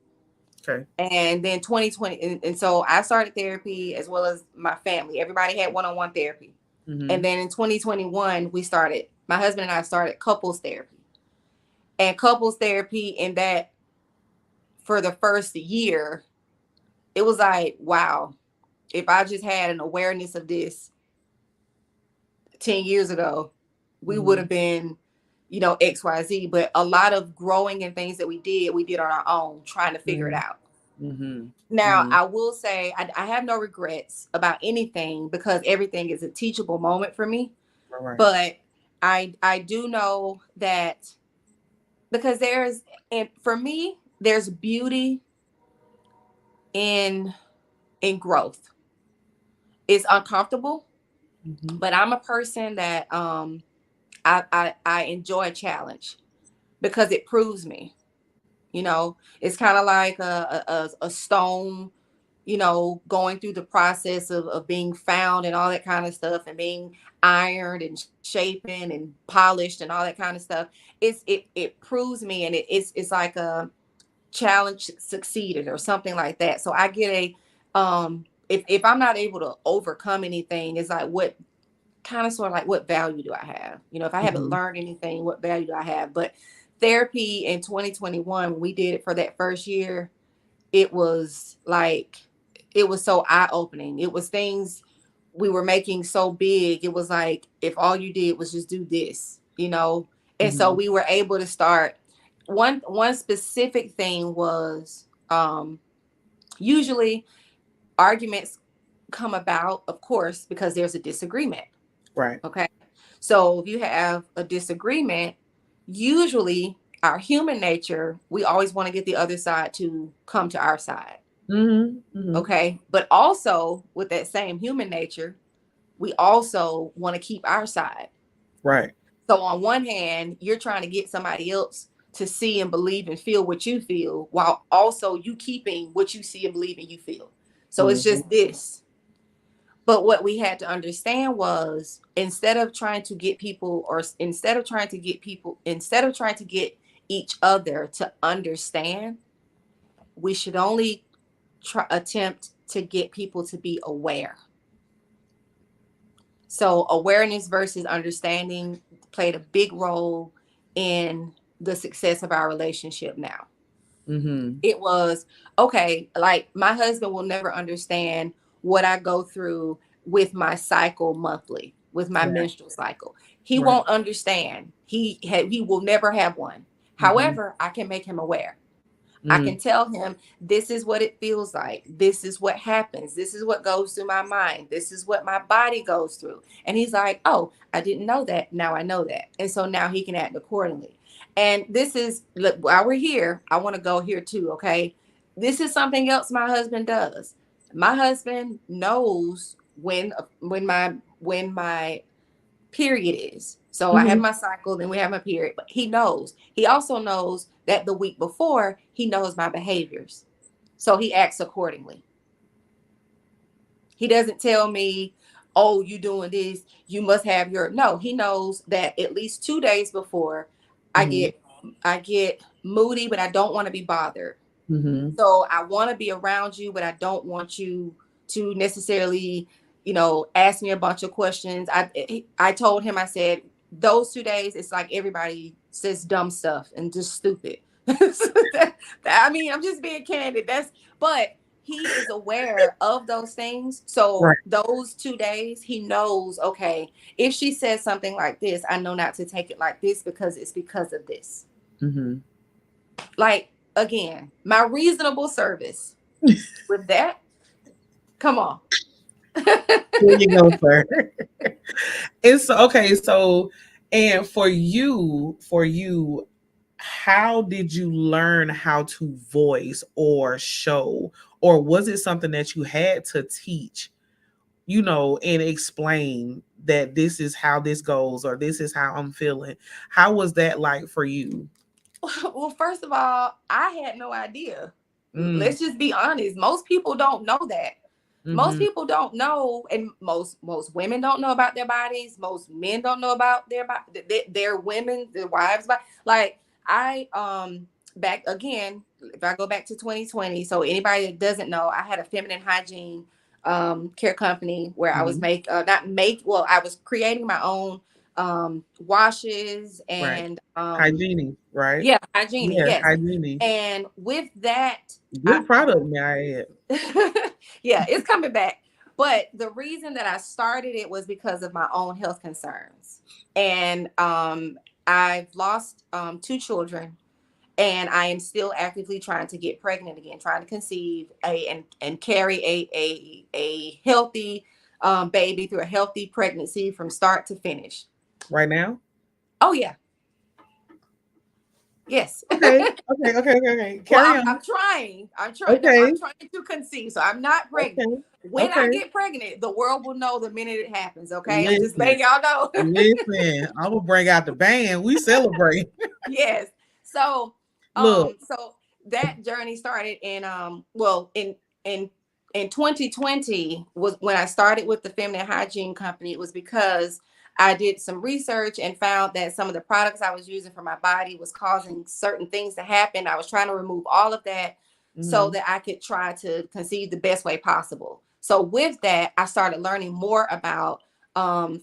Okay. And then 2020, and so I started therapy as well as my family. Everybody had one-on-one therapy. And Mhm. then in 2021, my husband and I started couples therapy. And couples therapy in that for the first year, it was like, wow, if I just had an awareness of this 10 years ago, we would Mhm. have been, XYZ. But a lot of growing and things that we did on our own, trying to figure it Mhm. out. Mhm. Now, Mhm. I will say I have no regrets about anything because everything is a teachable moment for me. All right. But I do know that because and for me, there's beauty in growth. It's uncomfortable, Mhm. but I'm a person that I enjoy a challenge because it proves me. It's kind of like a stone, going through the process of being found and all that kind of stuff and being ironed and shapen and polished and all that kind of stuff. It proves me, and it's like a challenge succeeded or something like that. So I get if I'm not able to overcome anything, it's like what kind of sort of like what value do I have? If I haven't Mhm. learned anything, what value do I have? But therapy in 2021, when we did it for that first year, it was like it was so eye-opening. It was things we were making so big. It was like if all you did was just do this. And so Mhm. we were able to start one specific thing was usually arguments come about, of course, because there's a disagreement. Right. Okay. So if you have a disagreement, usually our human nature, we always want to get the other side to come to our side. Mhm. Mhm. Okay. But also with that same human nature, we also want to keep our side. Right. So on one hand, you're trying to get somebody else to see and believe and feel what you feel, while also you keeping what you see and believe and you feel. So it's Mhm. just this. But what we had to understand was instead of trying to get people, or instead of trying to get each other to understand, we should only attempt to get people to be aware. So awareness versus understanding played a big role in the success of our relationship now. Mhm. It was okay, like my husband will never understand what I go through with my cycle monthly, with my Right. menstrual cycle. He Right. won't understand. He will never have one. Mhm. However, I can make him aware. I can Mhm. tell him this is what it feels like. This is what happens. This is what goes through my mind. This is what my body goes through. And he's like, "Oh, I didn't know that. Now I know that." And so now he can act accordingly. And this is, look, while we're here, I want to go here too. Okay. This is something else my husband does. My husband knows when my period is. So I have Mhm. my cycle, then we have my period, but he knows. He also knows that the week before, he knows my behaviors. So he acts accordingly. He doesn't tell me, oh, you doing this, you must have your, no, he knows that at least 2 days before I Mhm. get I get moody, but I don't want to be bothered. Mhm. So I want to be around you, but I don't want you to necessarily, ask me a bunch of questions. I told him, I said, those 2 days, it's like everybody says dumb stuff and just stupid. I mean, I'm just being candid. But he is aware of those things. So Right. those 2 days, he knows, okay, if she says something like this, I know not to take it like this because it's because of this. Mhm. Like, again, my reasonable service with that. Come on. There you go, sir. It's okay. So, and for you, how did you learn how to voice or show, or was it something that you had to teach, and explain that this is how this goes or this is how I'm feeling? How was that like for you? Well, first of all, I had no idea. Mm, Let's just be honest. Most people don't know that. Most mm-hmm. people don't know, and most women don't know about their bodies. Most men don't know about their women, their wives. Like I back again, if I go back to 2020, so anybody that doesn't know, I had a feminine hygiene care company where I was Mm-hmm. I was creating my own washes Right. and Hygiene, right? yeah, hygiene, Yeah, yes. hygiene. And with that, Good product, may I add. yeah, it's coming back. But the reason that I started it was because of my own health concerns. And I've lost 2 children, and I am still actively trying to get pregnant again, trying to conceive and carry a healthy baby through a healthy pregnancy from start to finish. Right now? Oh yeah, yes. Okay. Okay. Okay. Okay. Okay. Well, Carry I'm on. trying. Okay. I'm trying to conceive, so I'm not pregnant. Okay. When I Okay. get pregnant, the world will know the minute it happens. Okay, I'm just Listen. letting y'all know. Listen. I'm gonna bring out the band. We celebrate. Yes. So, Look. so that journey started in in 2020 was when I started with the feminine hygiene company. It was because I did some research and found that some of the products I was using for my body was causing certain things to happen. I was trying to remove all of that so Mhm. that I could try to conceive the best way possible. So with that, I started learning more about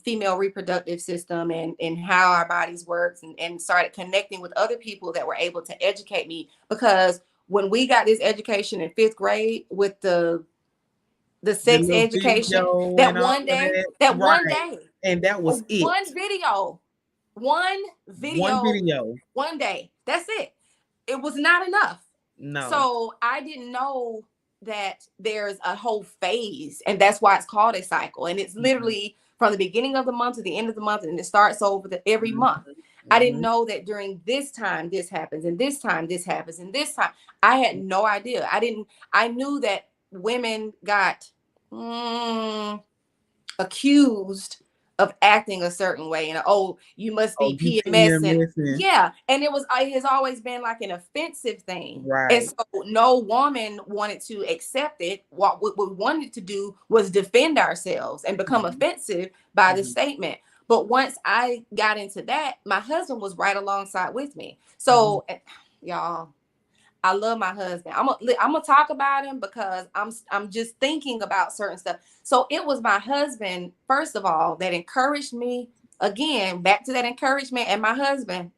female reproductive system and how our bodies works and started connecting with other people that were able to educate me, because when we got this education in 5th grade with the The sex little education, video that and all one of day, that. that one Right. day, And that was it. one video, one One video, video. one day, that's it. It was not enough. No. So I didn't know that there's a whole phase, and that's why it's called a cycle. And it's Mhm. literally from the beginning of the month to the end of the month, and it starts over every Mhm. month. I didn't Mhm. know that during this time this happens, and this time this happens, and this time I had no idea. I knew that women got accused of acting a certain way, and oh, you must Oh, be you PMS, and PMSing. yeah, and it has always been like an offensive thing, and Right. so no woman wanted to accept it. What we wanted to do was defend ourselves and become Mhm. offensive by the Mhm. statement. But once I got into that, my husband was right alongside with me. Mhm. So y'all, I love my husband. I'm gonna talk about him because I'm just thinking about certain stuff. So it was my husband, first of all, that encouraged me. Again, back to that encouragement, and my husband.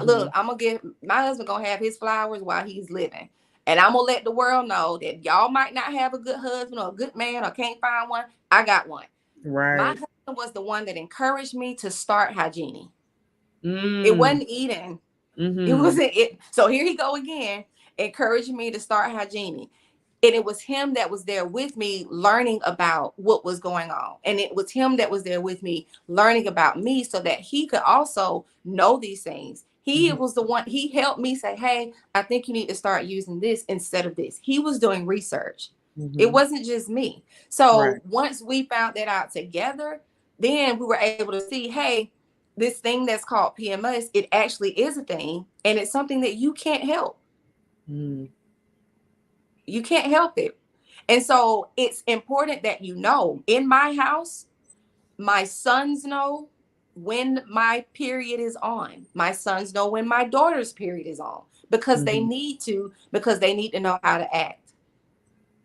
Look, Mhm. I'm gonna give my husband gonna have his flowers while he's living, and I'm gonna let the world know that y'all might not have a good husband or a good man or can't find one. I got one. My Right. husband was the one that encouraged me to start hygiene. It Mm. wasn't eating. It Mhm. wasn't it. So here he go again, encouraging me to start hygiene. And it was him that was there with me learning about what was going on. And it was him that was there with me learning about me so that he could also know these things. He was the one, he helped me say, hey, I think you need to start using this instead of this. He was doing research. It wasn't just me. So Right. once we found that out together, then we were able to see, hey, this thing that's called PMS, it actually is a thing, and it's something that you can't help. You can't help it. And so it's important that you know, in my house, my sons know when my period is on. My sons know when my daughter's period is on because they need to, know how to act.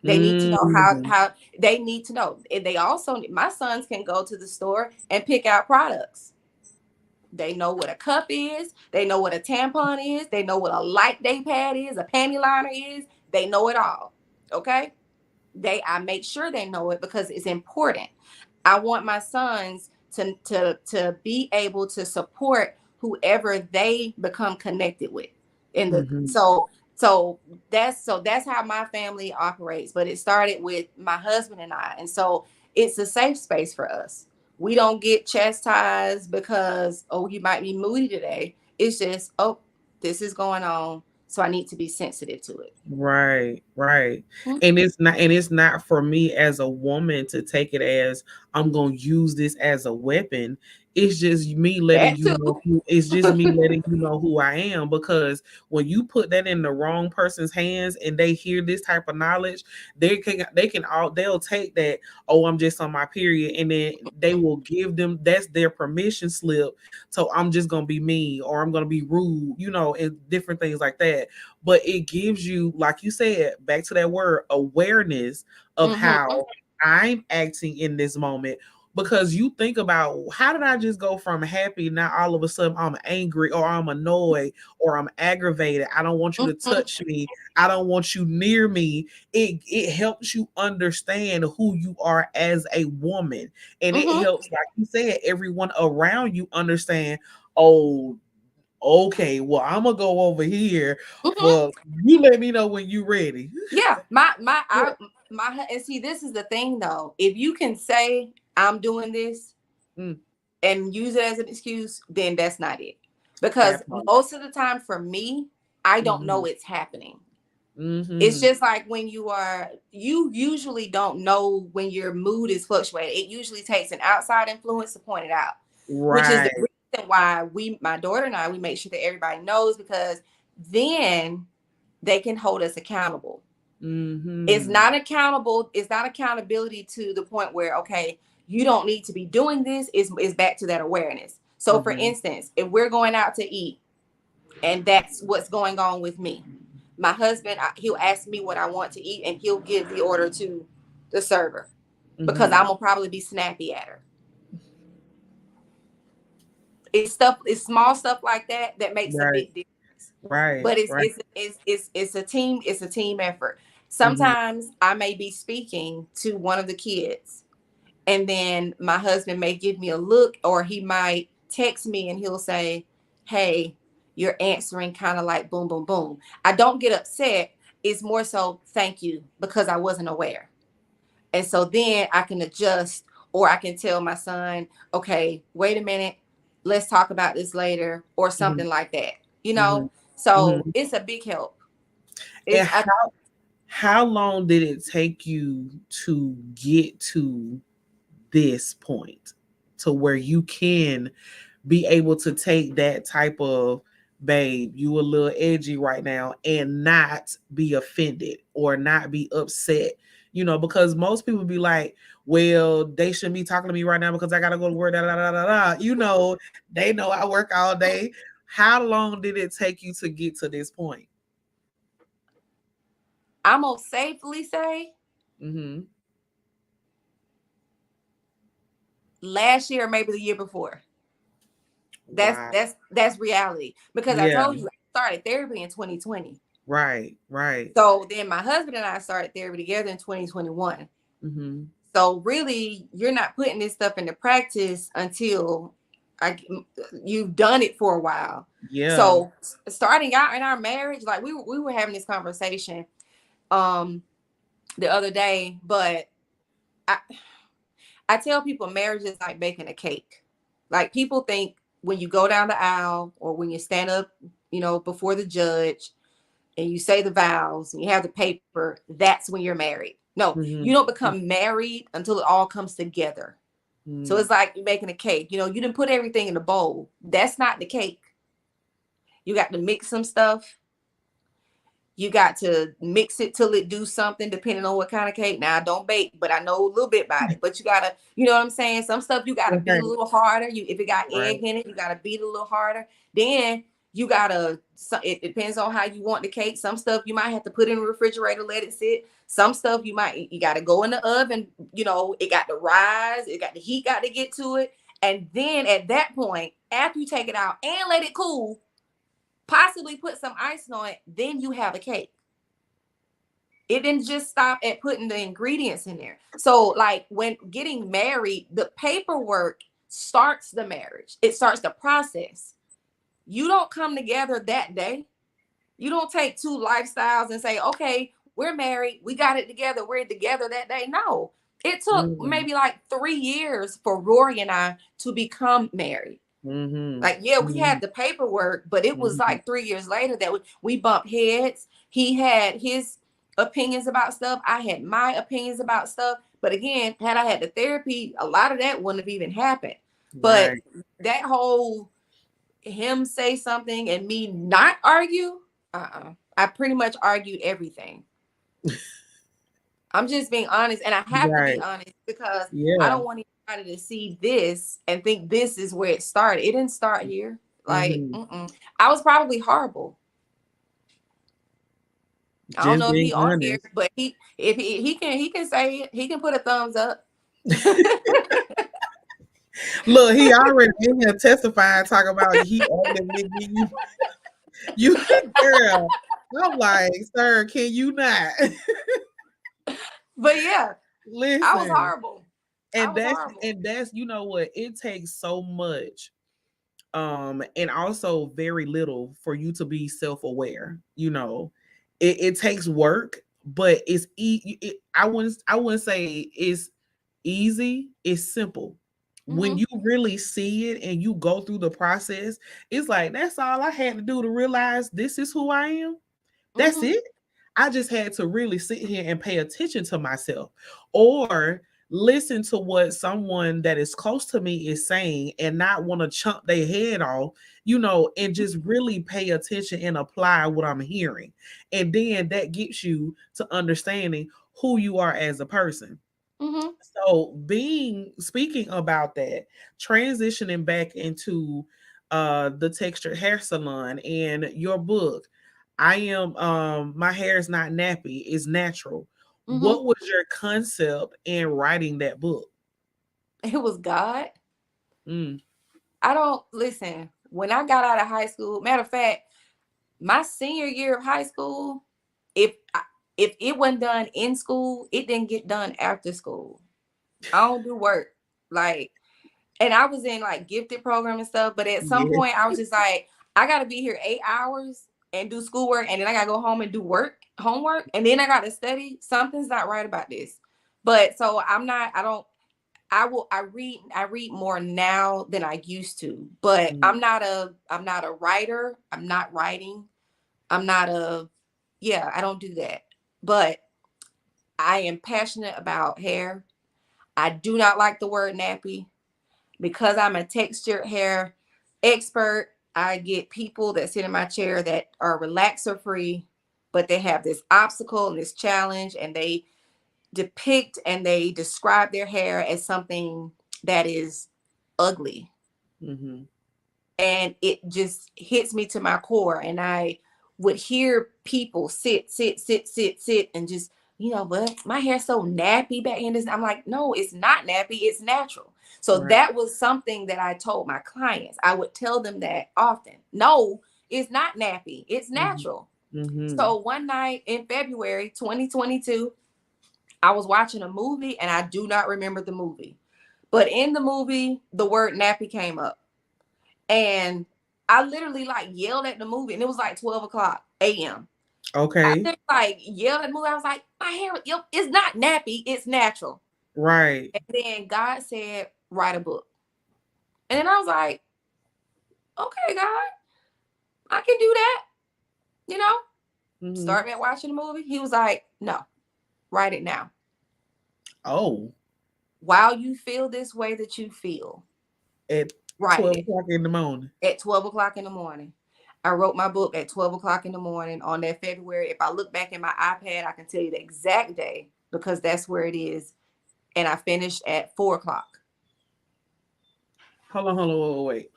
They need to know how they need to know. And they also, my sons can go to the store and pick out products. They know what a cup is. They know what a tampon is. They know what a light day pad is, a panty liner is. They know it all. Okay. I make sure they know it because it's important. I want my sons to be able to support whoever they become connected with. So that's how my family operates. But it started with my husband and I. And so it's a safe space for us. We don't get chastised because, oh, you might be moody today. It's just, oh, this is going on. So I need to be sensitive to it. Right. Mhm. And it's not for me as a woman to take it as I'm going to use this as a weapon. It's just me letting That you too. know it's just me letting you know who I am, because when you put that in the wrong person's hands and they hear this type of knowledge, they'll take that, oh, I'm just on my period, and then they will give them, that's their permission slip. So I'm just going to be mean, or I'm going to be rude, and different things like that. But it gives you, like you said, back to that word, awareness of how I'm acting in this moment. Because you think about, how did I just go from happy, now all of a sudden I'm angry, or I'm annoyed, or I'm aggravated. I don't want you to touch me. I don't want you near me. It helps you understand who you are as a woman. And it helps, like you said, everyone around you understand, oh, okay, well, I'm gonna go over here for you. Let me know when you ready. Yeah, and see, this is the thing though. If you can say I'm doing this Mm, and use it as an excuse, then that's not it. Because that part. most of the time for me, I don't know Mm-hmm. it's happening. It's Mm-hmm. just like when you usually don't know when your mood is fluctuating. It usually takes an outside influence to point it out, which is the Right. reason why my daughter and I, we make sure that everybody knows, because then they can hold us accountable. It's Mm-hmm. not accountable. It's not accountability to the point where, okay, you don't need to be doing this. Is back to that awareness. So for Mm-hmm. instance, if we're going out to eat and that's what's going on with me, my husband, he'll ask me what I want to eat and he'll give the order to the server because Mm-hmm. I'm gonna probably be snappy at her. It's small stuff like that that makes a Right. big difference. Right. But Right. it's a team effort. Mm-hmm. Sometimes I may be speaking to one of the kids, and then my husband may give me a look, or he might text me and he'll say, hey, you're answering kind of like boom, boom, boom. I don't get upset. It's more so thank you, because I wasn't aware. And so then I can adjust, or I can tell my son, okay, wait a minute, let's talk about this later, or Mm-hmm. something like that. Mm-hmm. So Mm-hmm. it's a big help. And It's I, how long did it take you to get to this point, to where you can be able to take that type of, babe, you a little edgy right now, and not be offended or not be upset? Because most people be like, well, they shouldn't be talking to me right now because I gotta go to work, da, da, da, da, da. They know I work all day. How long did it take you to get to this point? I'm gonna safely say Mm-hmm. last year, or maybe the year before. That's Wow. that's that's reality, because I Yeah. told you I started therapy in 2020. Right. Right. So then my husband and I started therapy together in 2021. Mm-hmm. So really, you're not putting this stuff into practice until I, you've done it for a while. Yeah. So starting out in our marriage, like we were having this conversation um the other day, but I I tell people marriage is like baking a cake. Like people think when you go down the aisle or when you stand up, before the judge and you say the vows and you have the paper, that's when you're married. No, you don't become married until it all comes together. So it's like you're making a cake. You didn't put everything in the bowl. That's not the cake. You got to mix some stuff. You got to mix it till it do something, depending on what kind of cake. Now, I don't bake, but I know a little bit about it. But you got to, you know what I'm saying? Some stuff you got to beat a little harder. If it got egg in it, you got to beat a little harder. Then you got to, it depends on how you want the cake. Some stuff you might have to put in the refrigerator, let it sit. Some stuff you got to go in the oven. It got to rise. It got the heat got to get to it. And then at that point, after you take it out and let it cool, possibly put some icing on it, then you have a cake. It didn't just stop at putting the ingredients in there. So like when getting married, the paperwork starts the marriage. It starts the process. You don't come together that day. You don't take two lifestyles and say, okay, we're married. We got it together. We're together that day. No, it took maybe like 3 years for Rory and I to become married. Like, yeah, we had the paperwork, but it was like 3 years later that we bumped heads. He had his opinions about stuff. I had my opinions about stuff. But again, had I had the therapy, a lot of that wouldn't have even happened. But that whole him say something and me not argue, I pretty much argued everything. I'm just being honest, and I have to be honest because I don't want anybody to see this and think this is where it started. It didn't start here. Like, I was probably horrible. I don't know if he on here, but if he can say it, he can put a thumbs up. Look, he already in here testifying, talking about he only you girl. I'm like, sir, can you not? But yeah, listen, I was horrible. And that's you know what, it takes so much and also very little for you to be self-aware. It takes work, but it's I wouldn't say it's easy. It's simple. When you really see it and you go through the process, it's like, that's all I had to do to realize this is who I am. That's it. I just had to really sit here and pay attention to myself, or listen to what someone that is close to me is saying and not want to chunk their head off, and just really pay attention and apply what I'm hearing. And then that gets you to understanding who you are as a person. So speaking about that, transitioning back into the textured hair salon and your book, I am my hair is not nappy, it's natural. What was your concept in writing that book? It was God. I don't listen. When I got out of high school, matter of fact, my senior year of high school, if it wasn't done in school, it didn't get done after school. I don't do work. Like, and I was in like gifted program and stuff, but at some point I was just like, I gotta be here 8 hours and do schoolwork, and then I gotta go home and do homework, and then I gotta study. Something's not right about this. But so I read more now than I used to, but I'm not a writer. I'm not writing. I don't do that. But I am passionate about hair. I do not like the word nappy because I'm a textured hair expert. I get people that sit in my chair that are relaxer free, but they have this obstacle and this challenge, and they depict and they describe their hair as something that is ugly. And it just hits me to my core. And I would hear people sit and just, but my hair's so nappy back in this. I'm like, no, it's not nappy, it's natural. So that was something that I told my clients. I would tell them that often. No, it's not nappy, it's natural. So one night in February 2022, I was watching a movie, and I do not remember the movie. But in the movie, the word nappy came up. And I literally like yelled at the movie, and it was like 12 o'clock a.m. Okay. I just like yelled at the movie. I was like, my hair, it's not nappy, it's natural. Right. And then God said, write a book. And then I was like, okay, God, I can do that. You know, start at watching the movie. He was like, no, write it now. Oh. While you feel this way that you feel. At Write 12 it. o'clock in the morning. At 12 o'clock in the morning. I wrote my book at 12 o'clock in the morning on that February. If I look back in my iPad, I can tell you the exact day because that's where it is. And I finished at 4 o'clock. Hold on, wait.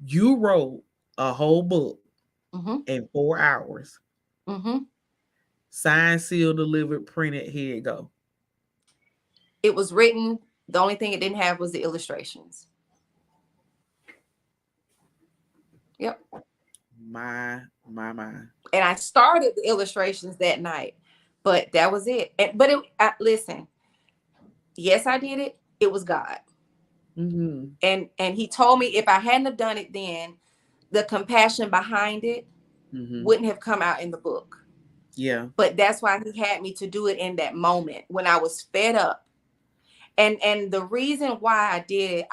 You wrote a whole book in 4 hours. Signed, sealed, delivered, printed. Here you go. It was written. The only thing it didn't have was the illustrations. Yep. My. And I started the illustrations that night, but that was it. Listen, yes, I did it. It was God. And he told me if I hadn't have done it then, the compassion behind it wouldn't have come out in the book. Yeah. But that's why he had me to do it in that moment when I was fed up. And the reason why I did it,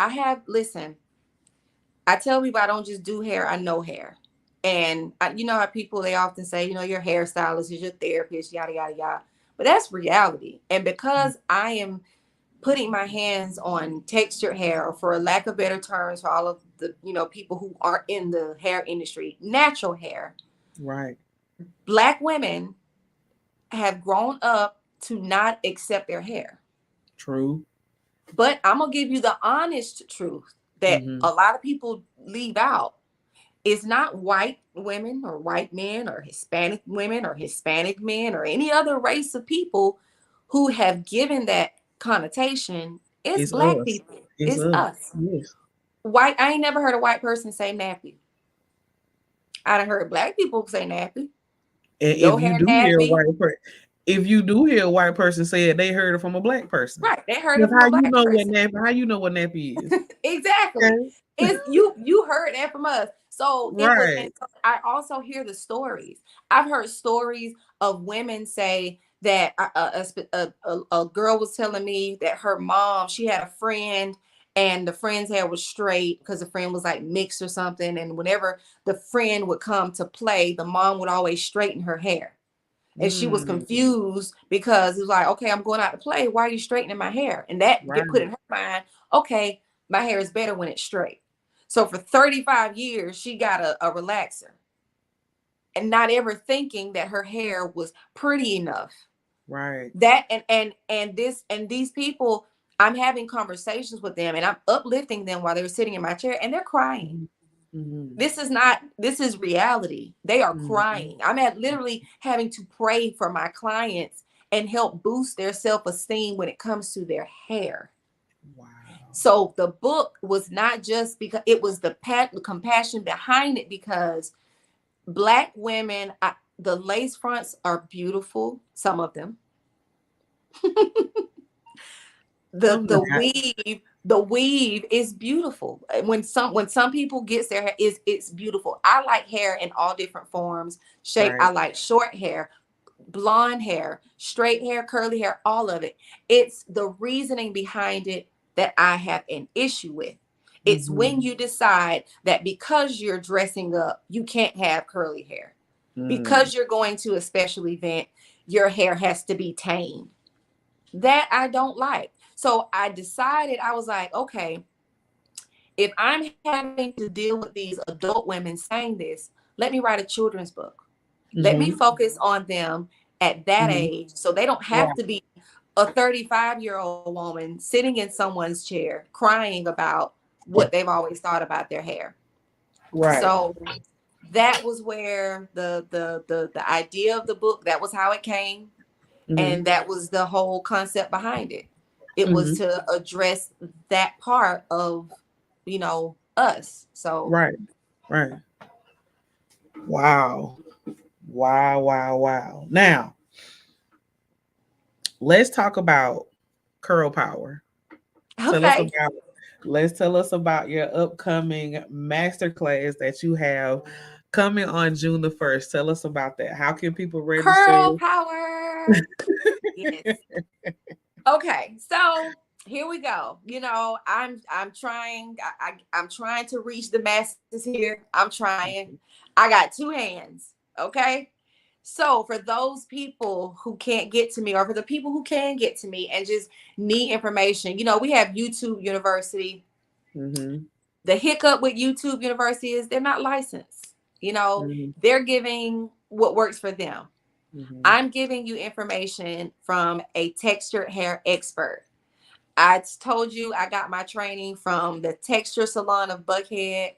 I tell people I don't just do hair, I know hair. And you know how people, they often say, you know, your hairstylist is your therapist, yada, yada, yada. But that's reality. And because I am putting my hands on textured hair, or for lack of better terms, for all of the, you know, people who are in the hair industry, natural hair. Right. Black women have grown up to not accept their hair. True. But I'm going to give you the honest truth that a lot of people leave out. It's not white women or white men or Hispanic women or Hispanic men or any other race of people who have given that connotation. It's Black people. It's us. Yes. White. I ain't never heard a white person say nappy. I done heard Black people say nappy. And if you do hear a white person, if you do hear a white person say it, they heard it from a Black person. Right. They heard it from a Black person. How you know what nappy is? Exactly. Okay. It's you heard that from us. So right. I also hear the stories. I've heard stories of women say that a girl was telling me that her mom, she had a friend and the friend's hair was straight because the friend was like mixed or something. And whenever the friend would come to play, the mom would always straighten her hair. And she was confused because it was like, okay, I'm going out to play. Why are you straightening my hair? And that get put in her mind, okay, my hair is better when it's straight. So for 35 years, she got a relaxer and not ever thinking that her hair was pretty enough. Right. That and these people, I'm having conversations with them and I'm uplifting them while they're sitting in my chair and they're crying. This is reality. They are crying. I'm literally having to pray for my clients and help boost their self-esteem when it comes to their hair. Wow. So the book was not just because it was the compassion behind it, because Black women, the lace fronts are beautiful. Some of them. The weave is beautiful. When some people gets their hair, it's beautiful. I like hair in all different forms, shape. Right. I like short hair, blonde hair, straight hair, curly hair, all of it. It's the reasoning behind it that I have an issue with. It's when you decide that because you're dressing up, you can't have curly hair. Because you're going to a special event, your hair has to be tamed. That I don't like. So I decided, I was like, okay, if I'm having to deal with these adult women saying this, let me write a children's book. Let me focus on them at that age, so they don't have to be a 35-year-old woman sitting in someone's chair crying about what they've always thought about their hair. Right. So that was where the idea of the book, that was how it came. And that was the whole concept behind it. It was to address that part of, you know, us. So right. Wow. Now, let's talk about curl power. Okay. Tell us about your upcoming masterclass that you have coming on June the 1st. Tell us about that. How can people register? Curl power. Yes. Okay. So here we go. You know, I'm trying. I'm trying to reach the masses here. I'm trying. I got two hands. Okay. So for those people who can't get to me, or for the people who can get to me and just need information, you know, we have YouTube University. Mm-hmm. The hiccup with YouTube University is they're not licensed. You know, Mm-hmm. they're giving what works for them. Mm-hmm. I'm giving you information from a textured hair expert. I told you I got my training from the Texture Salon of Buckhead.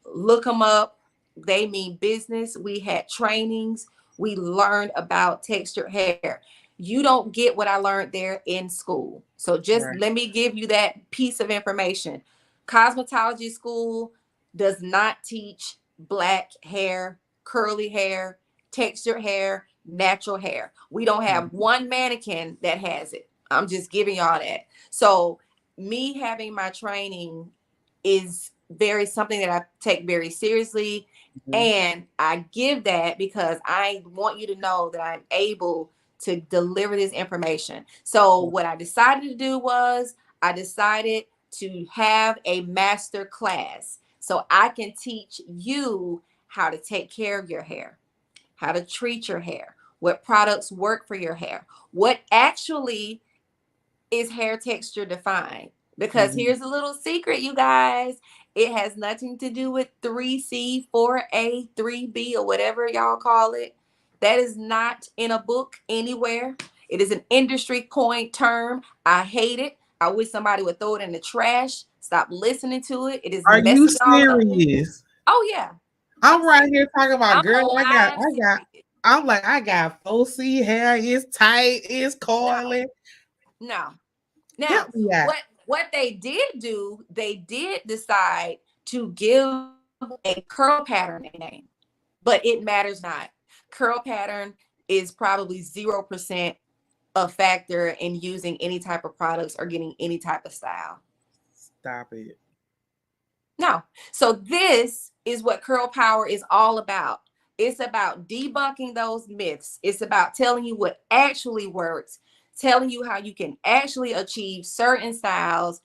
Look them up. They mean business. We had trainings. We learned about textured hair. You don't get what I learned there in school. So just Right. let me give you that piece of information. Cosmetology school does not teach black hair, curly hair, textured hair, natural hair. We don't have one mannequin that has it. I'm just giving y'all that. So me having my training is very something that I take very seriously. Mm-hmm. And I give that because I want you to know that I'm able to deliver this information. So what I decided to do was I decided to have a master class so I can teach you how to take care of your hair, how to treat your hair, what products work for your hair, what actually is hair texture defined. Because Mm-hmm. here's a little secret, you guys. It has nothing to do with 3C, 4A, 3B, or whatever y'all call it. That is not in a book anywhere. It is an industry coined term. I hate it. I wish somebody would throw it in the trash. Stop listening to it. It is Are you messing all up. serious? Oh yeah. I'm right here talking about, I'm girl. alive serious. I'm like, I got 4C hair. It's tight. It's coily. No. Now, Help me out. what they did do, they did decide to give a curl pattern a name, but it matters not. Curl pattern is probably 0% a factor in using any type of products or getting any type of style. Stop it. No. So this is what Curl Power is all about. It's about debunking those myths. It's about telling you what actually works, telling you how you can actually achieve certain styles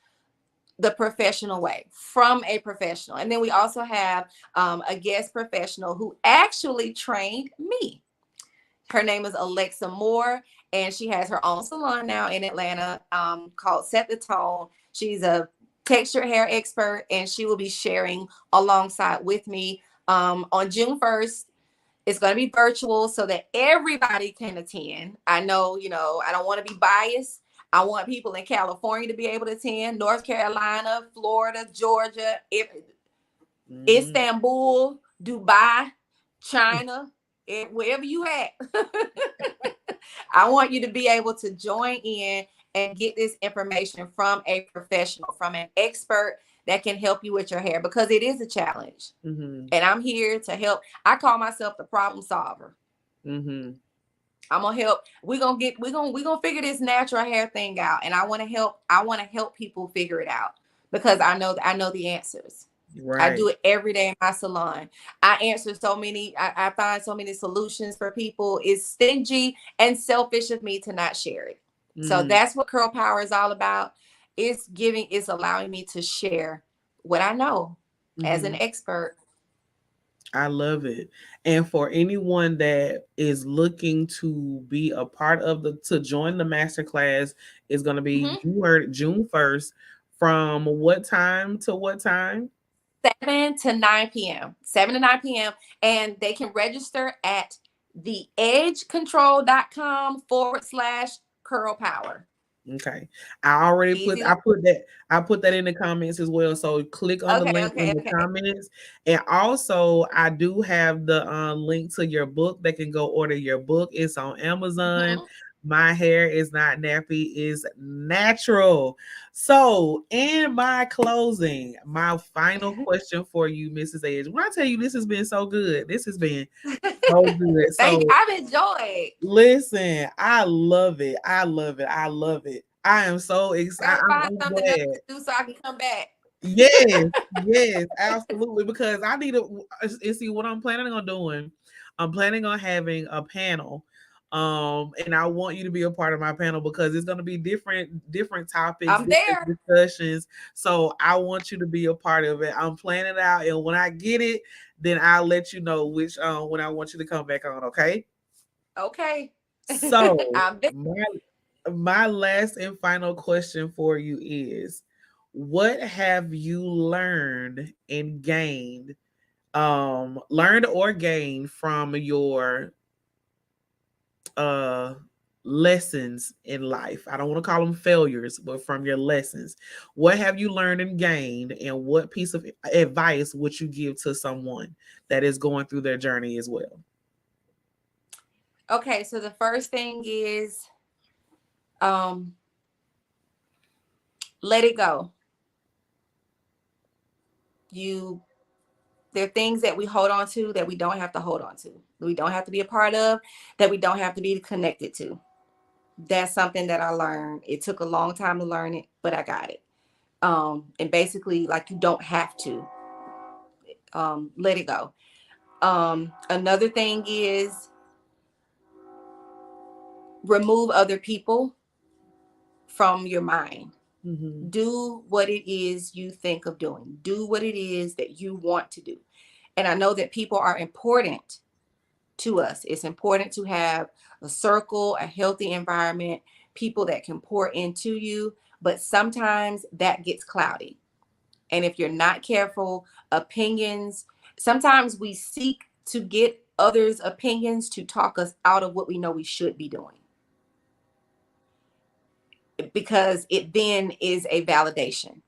the professional way from a professional. And then we also have a guest professional who actually trained me. Her name is Alexa Moore, and she has her own salon now in Atlanta called Set the Tone. She's a textured hair expert, and she will be sharing alongside with me on June 1st. It's going to be virtual so that everybody can attend. I know, you know, I don't want to be biased. I want people in California to be able to attend, North Carolina, Florida, Georgia, Istanbul, Dubai, China, wherever you at. I want you to be able to join in and get this information from a professional, from an expert that can help you with your hair, because it is a challenge. Mm-hmm. And I'm here to help. I call myself the problem solver. Mm-hmm. I'm gonna help. We're gonna figure this natural hair thing out. And I want to help people figure it out, because I know the answers. Right. I do it every day in my salon. I answer so many, I find so many solutions for people. It's stingy and selfish of me to not share it. Mm-hmm. So that's what Curl Power is all about. It's allowing me to share what I know as an expert. I love it. And for anyone that is looking to be a part of to join the masterclass, is going to be, you heard, June 1st. From what time to what time? 7 to 9 p.m. 7 to 9 p.m. And they can register at theedgecontrol.com/curl power. Okay. I put that in the comments as well. So click on the link in the comments. And also I do have the link to your book that can go order your book. It's on Amazon. My hair is not nappy, is natural. So in my closing, my final question for you, Mrs. Edge. When I tell you this has been so good, this has been so good. So I've enjoyed. Listen, I love it. I love it. I love it. I am so excited. I'm something glad. else to do so I can come back. Yes, yes, absolutely. Because I need to see what I'm planning on doing. I'm planning on having a panel And I want you to be a part of my panel because it's going to be different topics, I'm different there. discussions. So I want you to be a part of it. I'm planning it out, and when I get it, then I'll let you know which when I want you to come back on. Okay. Okay. So I'm there. my last and final question for you is, what have you learned and gained, learned or gained from your uh lessons in life? I don't want to call them failures, but from your lessons, what have you learned and gained, and what piece of advice would you give to someone that is going through their journey as well? Okay, so the first thing is let it go. There are things that we hold on to that we don't have to hold on to, we don't have to be a part of, that we don't have to be connected to. That's something that I learned. It took a long time to learn it, but I got it. And basically, like, you don't have to let it go. Another thing is remove other people from your mind. Mm-hmm. Do what it is you think of doing. Do what it is that you want to do. And I know that people are important to us. It's important to have a circle, a healthy environment, people that can pour into you. But sometimes that gets cloudy. And if you're not careful, opinions, sometimes we seek to get others' opinions to talk us out of what we know we should be doing, because it then is a validation.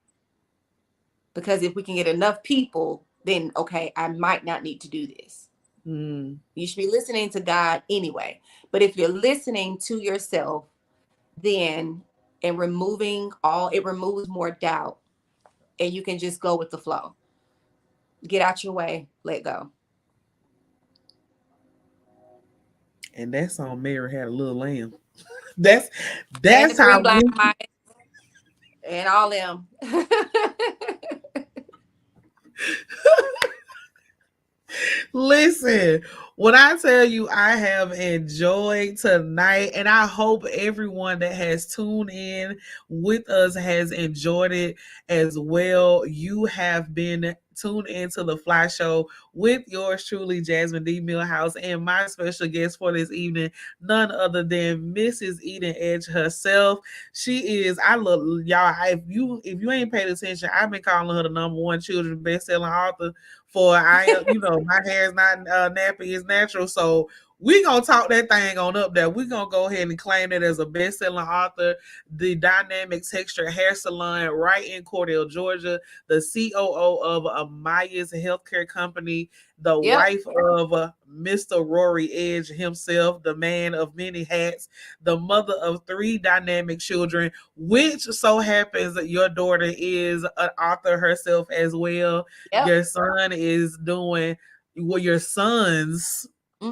Because if we can get enough people, then, okay, I might not need to do this. You should be listening to God anyway. But if you're listening to yourself, then it removes more doubt, and you can just go with the flow. Get out your way, let go. And that song, Mary Had a Little Lamb. That's and the how Three Blind Mice and all them. Listen, when I tell you I have enjoyed tonight, and I hope everyone that has tuned in with us has enjoyed it as well. You have been tuned into the F.L.Y Show with yours truly, Jasmine D. Milhouse, and my special guest for this evening, none other than Mrs. Eden Edge herself. She is, I love y'all. If you ain't paid attention, I've been calling her the #1 children's best-selling author. For my hair is not nappy, it's natural. So we gonna talk that thing on up there. We gonna go ahead and claim it as a best-selling author. The Dynamic Texture Hair Salon right in Cordell, Georgia. The COO of Amaya's Healthcare Company. The wife of Mr. Rory Edge himself, the man of many hats, the mother of 3 dynamic children, which so happens that your daughter is an author herself as well. Your son is doing, your sons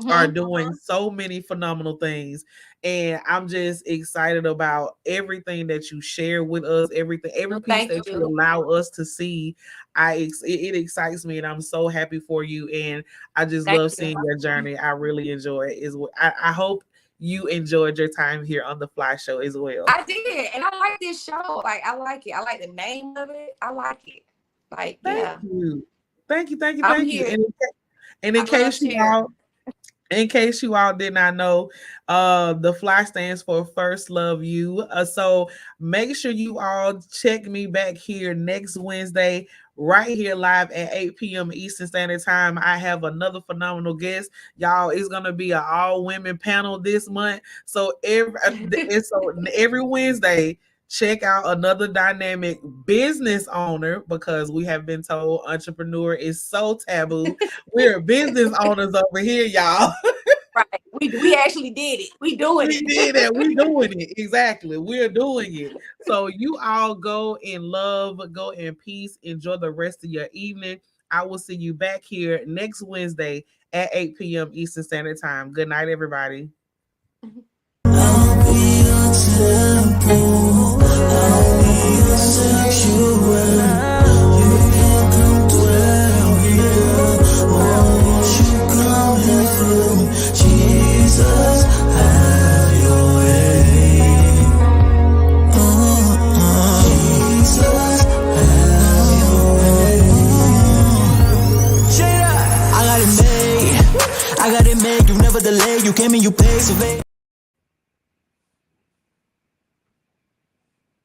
are doing so many phenomenal things. And I'm just excited about everything that you share with us, every piece that you allow us to see. It excites me, and I'm so happy for you. And I just love seeing your journey. I really enjoy it. I hope you enjoyed your time here on the F.L.Y Show as well. I did, and I like this show. Like, I like it. I like the name of it. I like it. Like, thank you. And in case you all did not know, the F.L.Y stands for First Love You. So make sure you all check me back here next Wednesday, right here live at 8 p.m. Eastern Standard Time. I have another phenomenal guest. Y'all, it's going to be an all-women panel this month. So every Wednesday, check out another dynamic business owner, because we have been told entrepreneur is so taboo. We're business owners over here, y'all. Right. We actually did it. We doing it. We did it. We doing it. Exactly. We're doing it. So you all go in love, go in peace. Enjoy the rest of your evening. I will see you back here next Wednesday at 8 p.m. Eastern Standard Time. Good night, everybody. I'll be your temple. I'll be your sanctuary. You can come dwell here. Won't you come and fill me? Jesus, never delay. You came and you paid, survey.